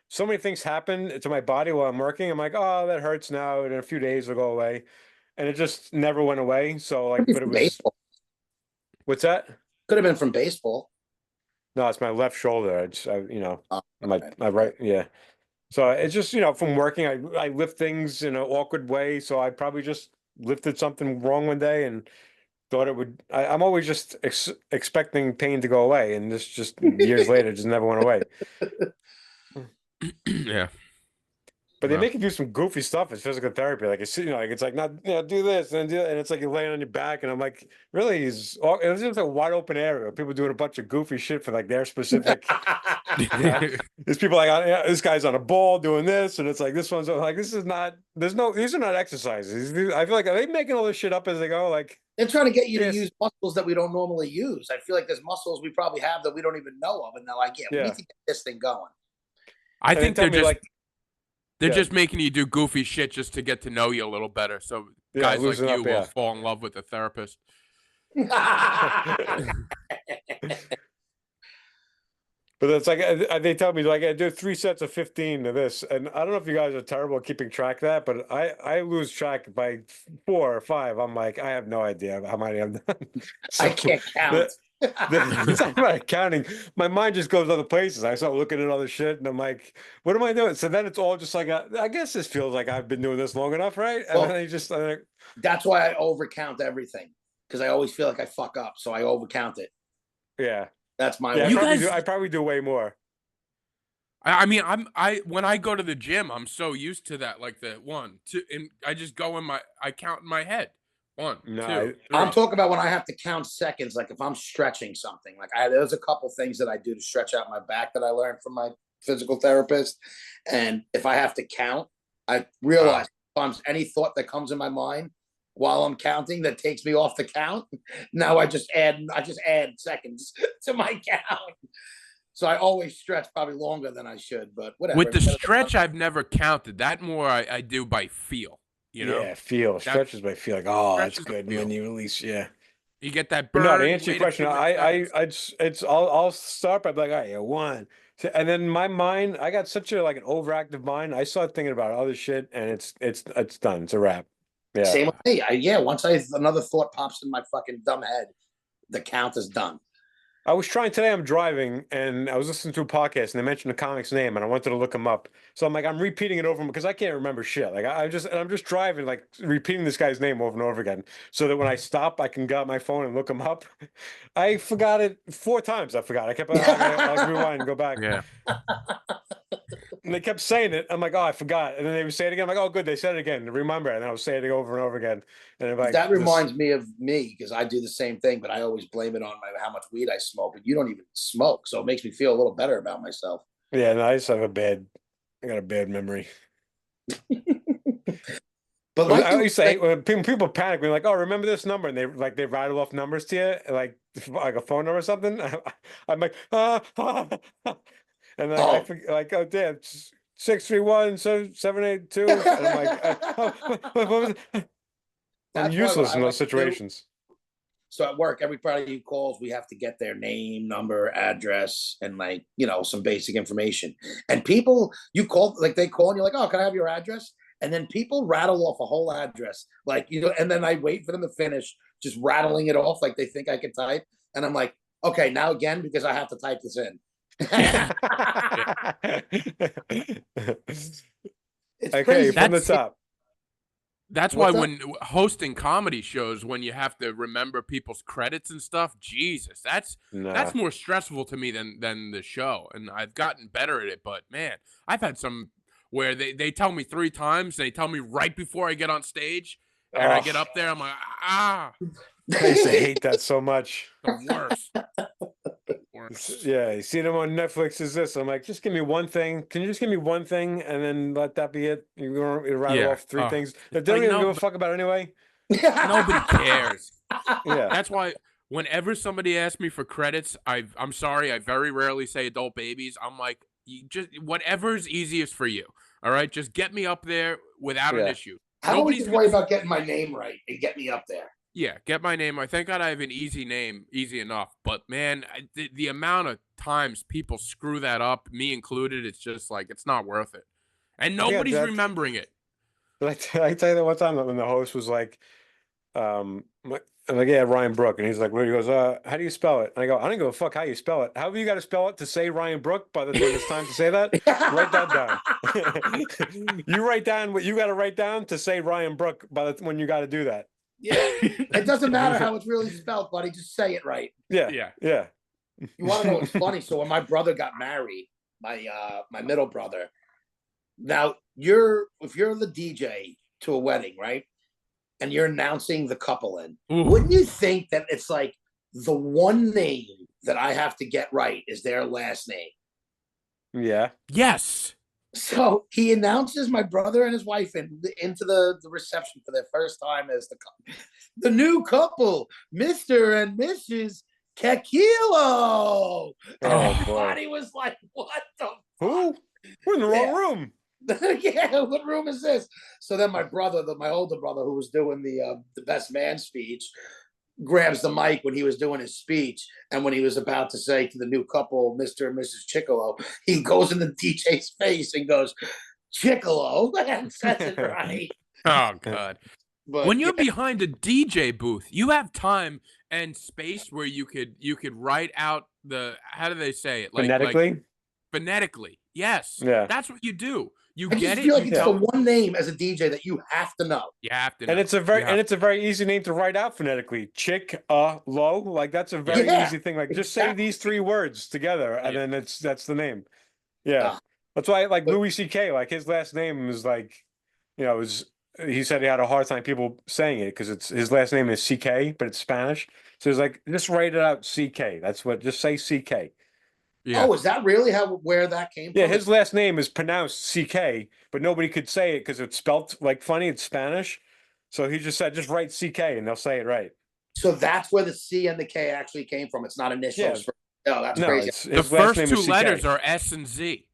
So many things happen to my body while I'm working. I'm like, oh, that hurts now. And in a few days it'll go away, and it just never went away. So like, Could be but it from was. baseball. What's that? Could have been from baseball. No, it's my left shoulder. Oh, my okay. my right. Yeah. So it's just from working. I lift things in an awkward way. So I probably just lifted something wrong one day and thought it would. I'm always just expecting pain to go away, and this just years later just never went away. yeah. But they Wow. make you do some goofy stuff as physical therapy. Like it's like not do this and do that, and it's like you're laying on your back, and I'm like, really? It's just a wide open area. People doing a bunch of goofy shit for like their specific. There's people like, this guy's on a ball doing this, and it's like this one's like this is not. These are not exercises. I feel like are they making all this shit up as they go? Like They're trying to get you to Yes. use muscles that we don't normally use. I feel like there's muscles we probably have that we don't even know of, and they're like, "Yeah, we Yeah. need to get this thing going." I And they think tell they're me just like, they're yeah. just making you do goofy shit just to get to know you a little better. So Yeah, guys like loosen you up, will yeah. fall in love with a therapist. But it's like they tell me like I do 3 sets of 15 of this, and I don't know if you guys are terrible at keeping track of that, but I lose track by 4 or 5. I'm like I have no idea how many I've done. I So can't count. it's not about counting. My mind just goes other places. I start looking at other shit, and I'm like, "What am I doing?" So then it's all just like, I guess this feels like I've been doing this long enough, right? And Well, then they just like, That's why I overcount everything because I always feel like I fuck up, so I overcount it. yeah, That's my yeah. way. You guys- I probably do way more. I mean, when I go to the gym, I'm so used to that, like the 1, 2, and I just go I count in my head. 1, No, 2, 3. I'm talking about when I have to count seconds, like if I'm stretching something. Like there's a couple things that I do to stretch out my back that I learned from my physical therapist, and if I have to count, I realize sometimes any thought that comes in my mind while I'm counting that takes me off the count. Now I just add seconds to my count. So I always stretch probably longer than I should, but whatever. With the stretch, I've never counted. That more I do by feel. You know, Yeah, feel stretches by feel like, oh, that's stretches by good. feel. When you release, yeah. you get that But burn. no, to answer your wait a question, few seconds. I'll start by like, all right, yeah, 1, and then my mind, I got such a like an overactive mind. I start thinking about other shit, and it's done. It's a wrap. Yeah. Same with me. Once another thought pops in my fucking dumb head, the count is done. I was trying today. I'm driving and I was listening to a podcast and they mentioned the comic's name and I wanted to look him up. So I'm like, I'm repeating it over because I can't remember shit. Like I'm just driving, like repeating this guy's name over and over again, so that when I stop, I can get out my phone and look him up. I forgot it 4 times. I forgot. I kept like rewind and go back. Yeah. And they kept saying it. I'm like, oh, I forgot. And then they would say it again. I'm like, oh, good. They said it again. Remember. And I was saying it over and over again. And like, that reminds me of me because I do the same thing, but I always blame it on how much weed I smoke. And you don't even smoke, so it makes me feel a little better about myself. Yeah, no, I just have I got a bad memory. But I always say when people panic, we're like, "Oh, remember this number?" And they rattle off numbers to you, like a phone number or something. I'm like, and then I forget, like, oh damn, 631 782. And I'm like, what was it? I'm useless in those situations. So at work, everybody who calls, we have to get their name, number, address, and some basic information. And people, you call, like they call and you're like, oh, can I have your address? And then people rattle off a whole address, and then I wait for them to finish just rattling it off like they think I can type. And I'm like, okay, now again, because I have to type this in. It's okay, crazy. from the top. That's why when hosting comedy shows, when you have to remember people's credits and stuff, Jesus, that's more stressful to me than the show. And I've gotten better at it, but man, I've had some where they tell me 3 times. They tell me right before I get on stage, and I get up there, I'm like, I used to hate that so much. The worst. Yeah, you see them on Netflix. Is this? I'm like, just give me one thing. Can you just give me one thing and then let that be it? You're gonna rattle off 3 things that they don't even give a fuck about anyway. Nobody cares. Yeah, that's why whenever somebody asks me for credits, I'm sorry, I very rarely say adult babies. I'm like, you just whatever's easiest for you. All right, just get me up there without an issue. Nobody's worried about getting my name right and get me up there. Yeah, get my name. I thank God I have an easy name, easy enough. But man, the amount of times people screw that up, me included, it's just like it's not worth it, and nobody's remembering it. Like I tell you that one time when the host was like, I'm like, yeah, Ryan Brook, and he's like, he goes, how do you spell it? And I go, I don't give a fuck how you spell it. However you got to spell it to say Ryan Brook by the time it's time to say that, write that down. You write down what you got to write down to say Ryan Brook when you got to do that. Yeah, it doesn't matter how it's really spelled, buddy. Just say it right. Yeah. You want to know what's funny? So when my brother got married, my middle brother. Now if you're the DJ to a wedding, right? And you're announcing the couple in, wouldn't you think that it's like the one name that I have to get right is their last name? Yeah. Yes. So he announces my brother and his wife into the reception for their first time as the new couple, Mr. and Mrs. Kekilo. And Oh, everybody boy. was like, what the Who? We're in the Yeah. wrong room. yeah, what room is this? So then my brother, my older brother, who was doing the best man speech, grabs the mic when he was doing his speech, and when he was about to say to the new couple, Mr. and Mrs. Chicolo, he goes in the DJ's face and goes, Chicolo, and says it right. Oh God. But When you're yeah, behind a DJ booth, you have time and space where you could write out the, how do they say it? Phonetically? Phonetically. Yes. Yeah. That's what you do. You I get just it. feel like You it's Yeah. the know. one name as a DJ that you have to know. You have to know. And it's a very easy name to write out phonetically. Low. Like that's a very Yeah, easy thing. Like just say exactly. these three words together and Yeah. then that's the name. Yeah. Ah. That's why like But- Louis C.K., like his last name is like, he said he had a hard time people saying it because it's his last name is C.K., but it's Spanish. So he's like, just write it out C.K. Just say C.K. Yeah. Oh, is that really where that came Yeah, from? his last name is pronounced C.K., but nobody could say it because it's spelt like funny. It's Spanish. So he just said, just write C.K. and they'll say it right. So that's where the C and the K actually came from. It's not initials. Oh, that's No, crazy. it's The his last first name two is CK. letters are S and Z.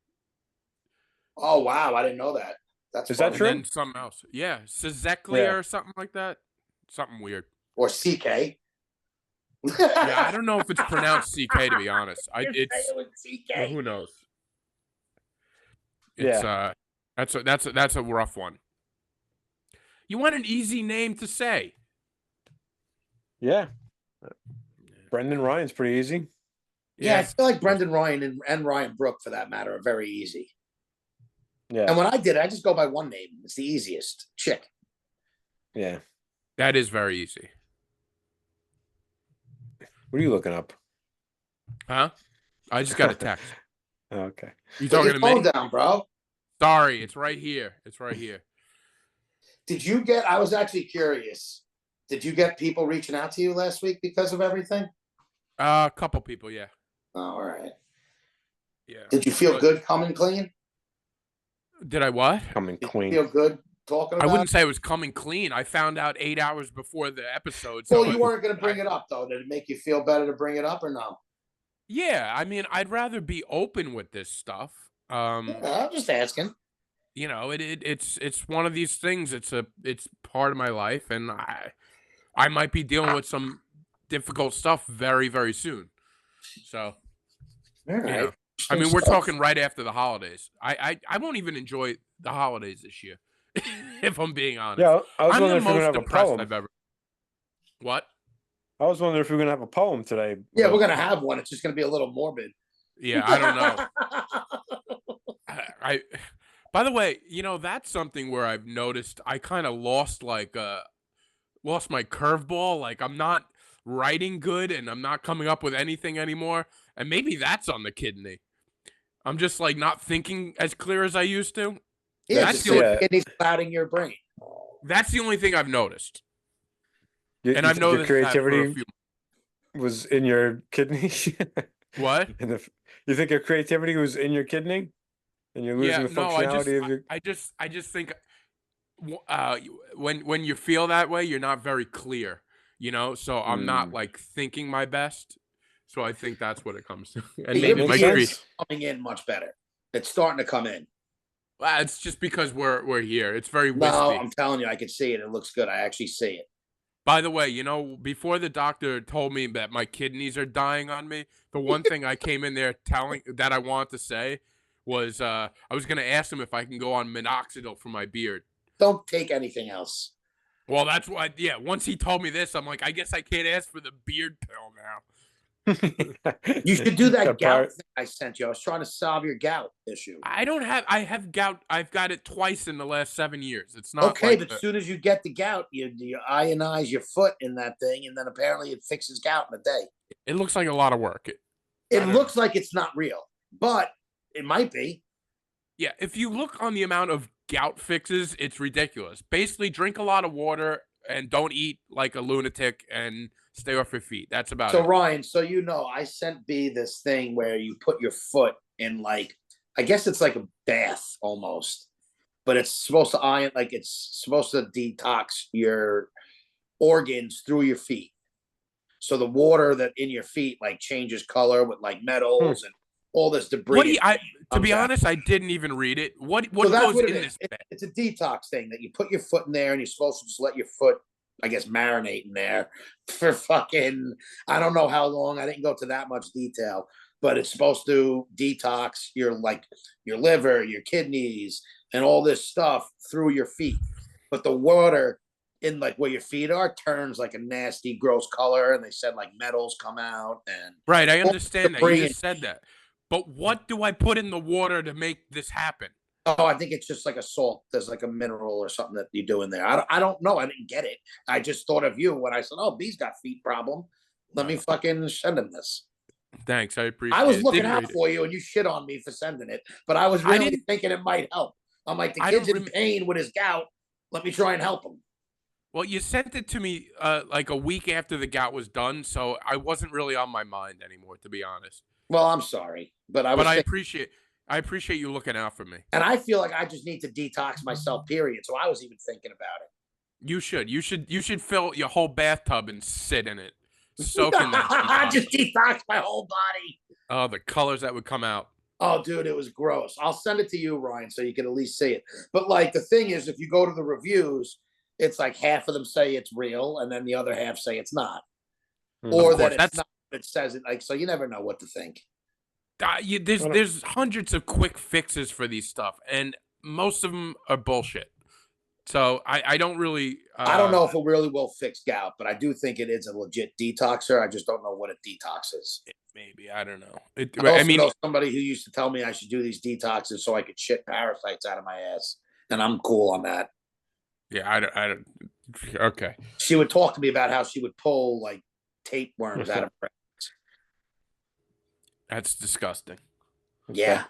Oh, wow. I didn't know that. That's Is that funny. true? And then something else. Yeah. Sizeklia Yeah. or something like that. Something weird. Or CK. Yeah, I don't know if it's pronounced CK to be honest. It's CK. who knows. It's that's a rough one. You want an easy name to say. Yeah. Brendan Ryan's pretty easy. Yeah, I feel like Brendan Ryan and Ryan Brook, for that matter, are very easy. Yeah. And when I did it, I just go by one name. It's the easiest. Chick. Yeah. That is very easy. What are you looking up? Huh? I just got a text. Okay. You Put talking your to phone me? down, bro. Sorry, it's right here. It's right here. Did you get? I was actually curious. Did you get people reaching out to you last week because of everything? A couple people, yeah. Oh, all right. Yeah. Did you feel But- good coming clean? Did I what? Coming Did clean. you feel good talking I about wouldn't say it was coming clean. I found out 8 hours before the episode. Well, so you weren't going to bring it up, though. Did it make you feel better to bring it up or no? Yeah, I mean, I'd rather be open with this stuff. I'm just asking. You know, it's one of these things. It's part of my life, and I might be dealing with some difficult stuff very, very soon. So, All right. know, I mean, we're Stuff. talking right after the holidays. I won't even enjoy the holidays this year, if I'm being honest. Yeah, I was I'm wondering the if we're gonna most have a depressed poem. I've ever. What? I was wondering if we are gonna have a poem today. Yeah, but- we're going to have one. It's just going to be a little morbid. Yeah, I don't know. I by the way, you know, that's something where I've noticed I kind of lost my curveball. Like I'm not writing good and I'm not coming up with anything anymore. And maybe that's on the kidney. I'm just like not thinking as clear as I used to. Yeah, That's just the only- kidneys clouding your brain. That's the only thing I've noticed. You And I've think your noticed that for a creativity few. was in your kidney. What? You think your creativity was in your kidney, and you're losing Yeah, the no, functionality of your. I just think when you feel that way, you're not very clear, you know. So I'm not like thinking my best. So I think that's what it comes to. And Yeah, maybe but my you're- creativity. Coming in much better. It's starting to come in. It's just because we're here. It's very wispy. No, I'm telling you, I can see it. It looks good. I actually see it. By the way, you know, before the doctor told me that my kidneys are dying on me, the one thing I came in there telling that I want to say was I was going to ask him if I can go on minoxidil for my beard. Don't take anything else. Well, that's why. Yeah, once he told me this, I'm like, I guess I can't ask for the beard pill now. You should do that That gout part- thing I sent you. I was trying to solve your gout issue. I have gout. I've got it twice in the last 7 years. It's not Okay, like but the- as soon as you get the gout, you ionize your foot in that thing, and then apparently it fixes gout in a day. it looks like a lot of work. It don't looks like it's not real, but it might be. Yeah, if you look on the amount of gout fixes, it's ridiculous. Basically, drink a lot of water and don't eat like a lunatic and stay off your feet. That's about So it. Ryan, so you know, I sent B this thing where you put your foot in like I guess it's like a bath almost, but it's supposed to iron, like it's supposed to detox your organs through your feet. So the water that in your feet like changes color with like metals and all this What do debris you, I to comes be out. honest, I didn't even read it. What So that's goes what it in is. this bed? It's a detox thing that you put your foot in there and you're supposed to just let your foot, I guess, marinate in there for fucking, I don't know how long. I didn't go to that much detail, but it's supposed to detox your like your liver, your kidneys, and all this stuff through your feet. But the water in like where your feet are turns like a nasty, gross color, and they said like metals come out and Right, I all understand that. You debris. just said that. But what do I put in the water to make this happen? Oh, I think it's just like a salt. There's like a mineral or something that you do in there. I don't know. I didn't get it. I just thought of you when I said, "Oh, B's got feet problem. Let me fucking send him this." Thanks, I I appreciate was it. looking Didn't out read it. for you, and you shit on me for sending it. But I was I really didn't thinking it might help. I'm like, the I kid's don't in rem pain with his gout. Let me try and help him. Well, you sent it to me, like, a week after the gout was done, so I wasn't really on my mind anymore, to be honest. Well, I'm sorry, but I But was thinking, I appreciate you looking out for me. and I feel like I just need to detox myself. Period. So I was even thinking about it. You should fill your whole bathtub and sit in it, soak in that I detox. just detox my whole body. Oh, the colors that would come out. Oh, dude, it was gross. I'll send it to you, Ryan, so you can at least see it. But like the thing is, if you go to the reviews, it's like half of them say it's real, and then the other half say it's not, Hmm. or Of that course, it's that's not. It says it like so. You never know what to think. there's I don't- there's hundreds of quick fixes for these stuff, and most of them are bullshit. So I don't really I don't know if it really will fix gout, but I do think it is a legit detoxer. I just don't know what it detoxes. maybe I don't know. I I also mean, know somebody who used to tell me I should do these detoxes so I could shit parasites out of my ass, and I'm cool on that. yeah, I don't. Okay, She would talk to me about how she would pull like tapeworms out of her. that's disgusting. Yeah,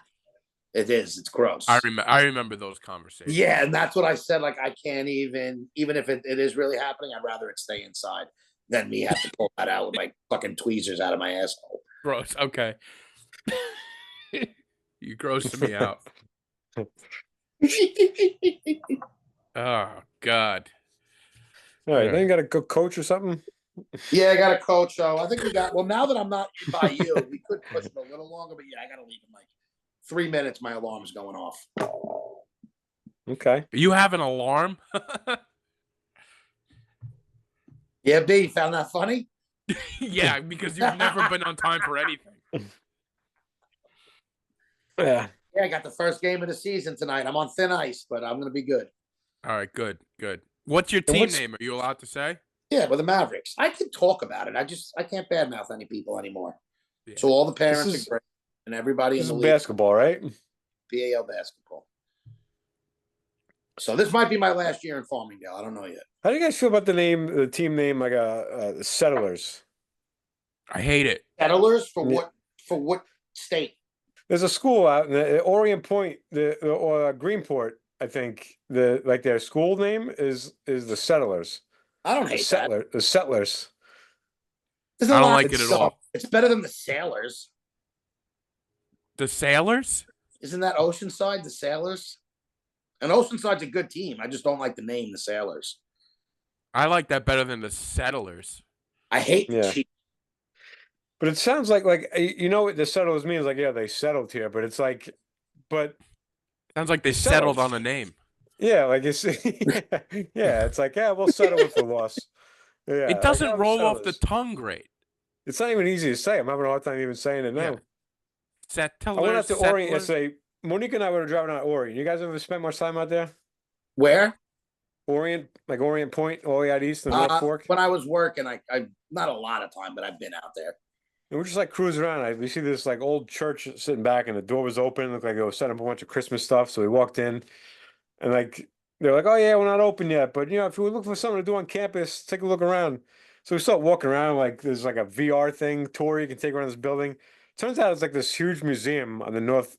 it is. It's gross. I remember those conversations. Yeah, and that's what I said. Like, I can't even if it is really happening, I'd rather it stay inside than me have to pull that out with my fucking tweezers out of my asshole. Gross. Okay. You grossing me out. Oh God. All right, Yeah. then you got to go coach or something. Yeah, I got a coach. So I think we got. Well, now that I'm not by you, we could push it a little longer. But yeah, I got to leave in like 3 minutes. My alarm's going off. Okay. You have an alarm? Yeah, B, found that funny? Yeah, because you've never been on time for anything. Yeah. Yeah, I got the first game of the season tonight. I'm on thin ice, but I'm gonna be good. All right, good, good. What's your And team what's- name? Are you allowed to say? Yeah, with the Mavericks. I can talk about it. I can't badmouth any people anymore. Yeah. So all the parents This is- are great, and everybody This in is the league, basketball, right? BAL basketball. So this might be my last year in Farmingdale. I don't know yet. How do you guys feel about the team name, like Settlers? I hate it. Settlers for Yeah. what state? There's a school out in the Orient Point, or Greenport. I think their school name is the Settlers. I don't The hate that. Settler, the Settlers. There's a I don't lot like of it at stuff. all. It's better than the Sailors. The Sailors? Isn't that Oceanside, the Sailors? And Oceanside's a good team. I just don't like the name, the Sailors. I like that better than the Settlers. I hate Yeah. Chiefs. But it sounds like you know what the Settlers means? Like, yeah, they settled here, but it's like, but Sounds like they It's settled settled. on a name. yeah, like it's yeah, it's like, yeah, we'll settle with the loss. Yeah, It like, doesn't oh, the roll off the Settlers. tongue great. It's not even easy to say. I'm having a hard time even saying it now. Yeah. Settlers. I went out to Orient settlers. yesterday. Monique and I were driving out to Orient. You guys ever spent much time out there? Where? Orient, like Orient Point, all the way out east, the North Fork. When I was working, I not a lot of time, but I've been out there. And we're just like cruising around. We see this like old church sitting back, and the door was open. It looked like they were setting up a bunch of Christmas stuff. So we walked in, and like they're like, "Oh yeah, we're not open yet, but you know, if you were looking for something to do on campus, take a look around." So we start walking around. Like there's like a VR thing tour you can take around this building. Turns out it's like this huge museum on the North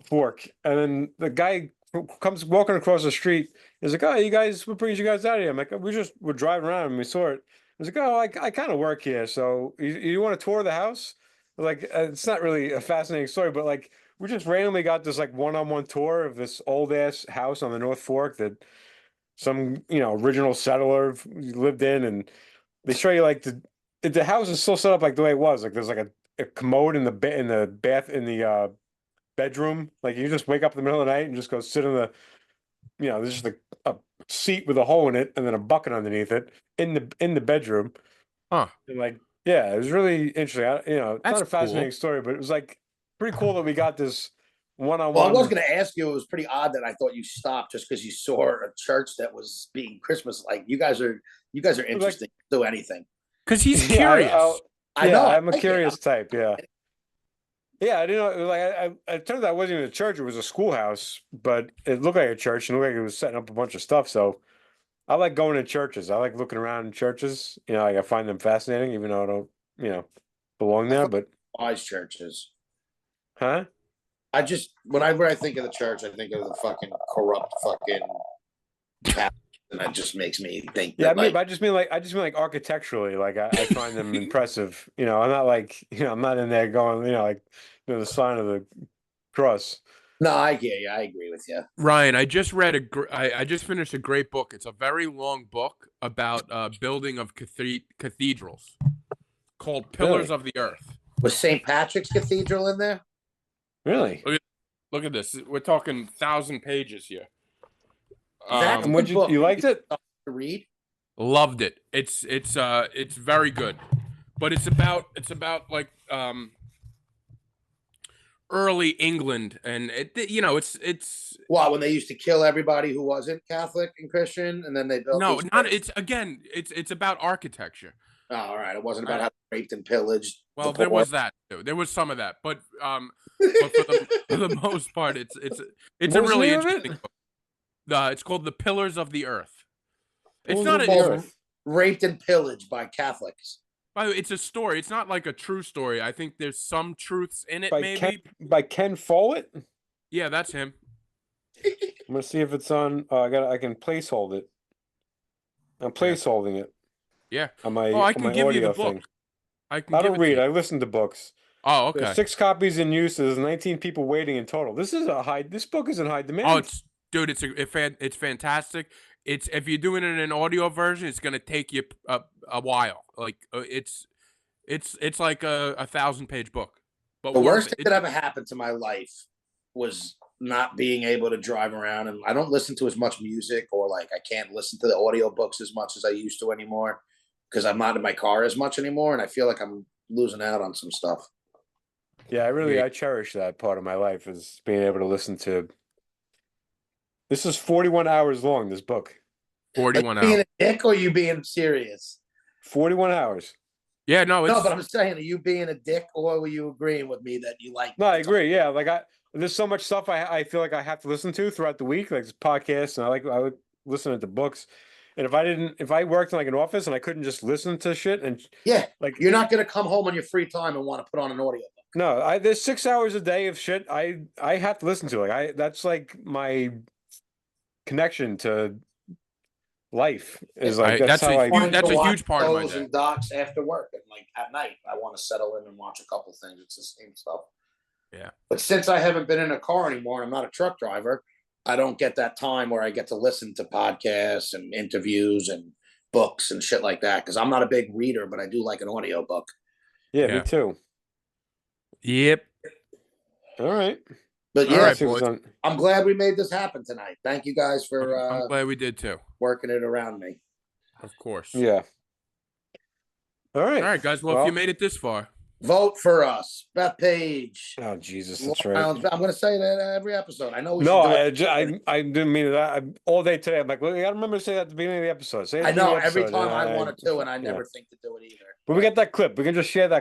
Fork, and then the guy comes walking across the street. He's like, "Oh, you guys, what brings you guys out here?" I'm like, we're driving around and we saw it. He's like, "Oh, I kind of work here, so you want to tour the house?" like it's not really a fascinating story, but like we just randomly got this like one-on-one tour of this old ass house on the North Fork that some original settler lived in, and they show you like the house is still set up like the way it was. Like there's like a commode in the bath in the bedroom. Like you just wake up in the middle of the night and just go sit in the there's just a seat with a hole in it and then a bucket underneath it in the bedroom. Huh. And like, yeah, it was really interesting. It's That's not a fascinating cool. story, but it was like pretty cool that we got this Well, I one-on-one. was going to ask you. It was pretty odd that I thought you stopped just because you saw a church that was being Christmas. Like you guys are interesting. Do anything. Because he's Yeah, curious. I know. I'm a like it. curious type. Yeah. Yeah, I didn't know. It was like it turned out it wasn't even a church; it was a schoolhouse, but it looked like a church and it looked like it was setting up a bunch of stuff. So I like going to churches. I like looking around in churches. Like I find them fascinating, even though I don't, belong there. But Wise churches. huh? Whenever I think of the church, I think of the fucking corrupt fucking Catholics, and that just makes me think. Yeah, That, I just mean like architecturally, like I find them impressive. I'm not like I'm not in there going, like the sign of the cross. no, I get you. I agree with you. Ryan, I just read I just finished a great book. It's a very long book about building of cathedrals called Pillars Really? of the Earth. Was St. Patrick's Cathedral in there? Really? Look at this. We're talking 1,000 pages here. That's And the what book you liked it? to read. Loved it. It's very good, but it's about like early England, and it's What, when they used to kill everybody who wasn't Catholic and Christian, and then they built no, these not churches? it's about architecture. Oh, all right. It wasn't about how they raped and pillaged. Well, the there poor. was that too. There was some of that, but for the most part, it's What a was the really name of interesting it? book. It's called The Pillars of the Earth. It's Pillars not of a, the Well, Earth. raped and pillaged by Catholics. by the way, it's a story. It's not like a true story. I think there's some truths in it, maybe. By Ken Follett. Yeah, that's him. I'm gonna see if it's on. I can placehold it. I'm placeholding it Yeah. on my Oh, I on can my give you the audio book. thing. I can I give don't it to read. you. I listen to books. Oh, There's okay. 6 copies in use. There's 19 people waiting in total. This book is in high demand. Oh, dude, it's fantastic. It's if you're doing it in an audio version, it's gonna take you a while. Like it's like a 1,000-page book, but The worth worst it. thing that ever happened to my life was not being able to drive around, and I don't listen to as much music, or like I can't listen to the audiobooks as much as I used to anymore because I'm not in my car as much anymore, and I feel like I'm losing out on some stuff. Yeah, Yeah. I cherish that part of my life is being able to listen to. This is 41 hours long. This book, 41 Being hours. a dick, or you being serious? 41 hours. Yeah, no, No, it's but I'm saying, are you being a dick, or were you agreeing with me that you like? No, I agree. Yeah, like there's so much stuff I feel like I have to listen to throughout the week, like this podcast, and I would listen to books. And if I worked in like an office and I couldn't just listen to shit and Yeah, like you're not gonna come home on your free time and want to put on an audiobook. no, there's 6 hours a day of shit I have to listen to. Like that's like my connection to life is like that's how I that's a watch huge part of my shows day. and docs after work, and like at night, I want to settle in and watch a couple things. It's the same stuff. Yeah. But since I haven't been in a car anymore, and I'm not a truck driver, I don't get that time where I get to listen to podcasts and interviews and books and shit like that. Because I'm not a big reader, but I do like an audiobook. yeah, Yeah. me too. Yep. All right. But All yeah, right, See what's boys. on- I'm glad we made this happen tonight. Thank you guys for I'm glad we did too. working it around me. Of course. Yeah. All right. All right, guys. Well, if you made it this far, Vote for us, Beth Page. Oh Jesus, Long that's right. Island. I'm going to say that every episode. I know we No, should do it. I didn't mean that. All day today, I'm like, well, you gotta remember to say that at the beginning of the episode. Say it at I the beginning know of the every episode, time and I want to, and I never think to do it either. But we got that clip. We can just share that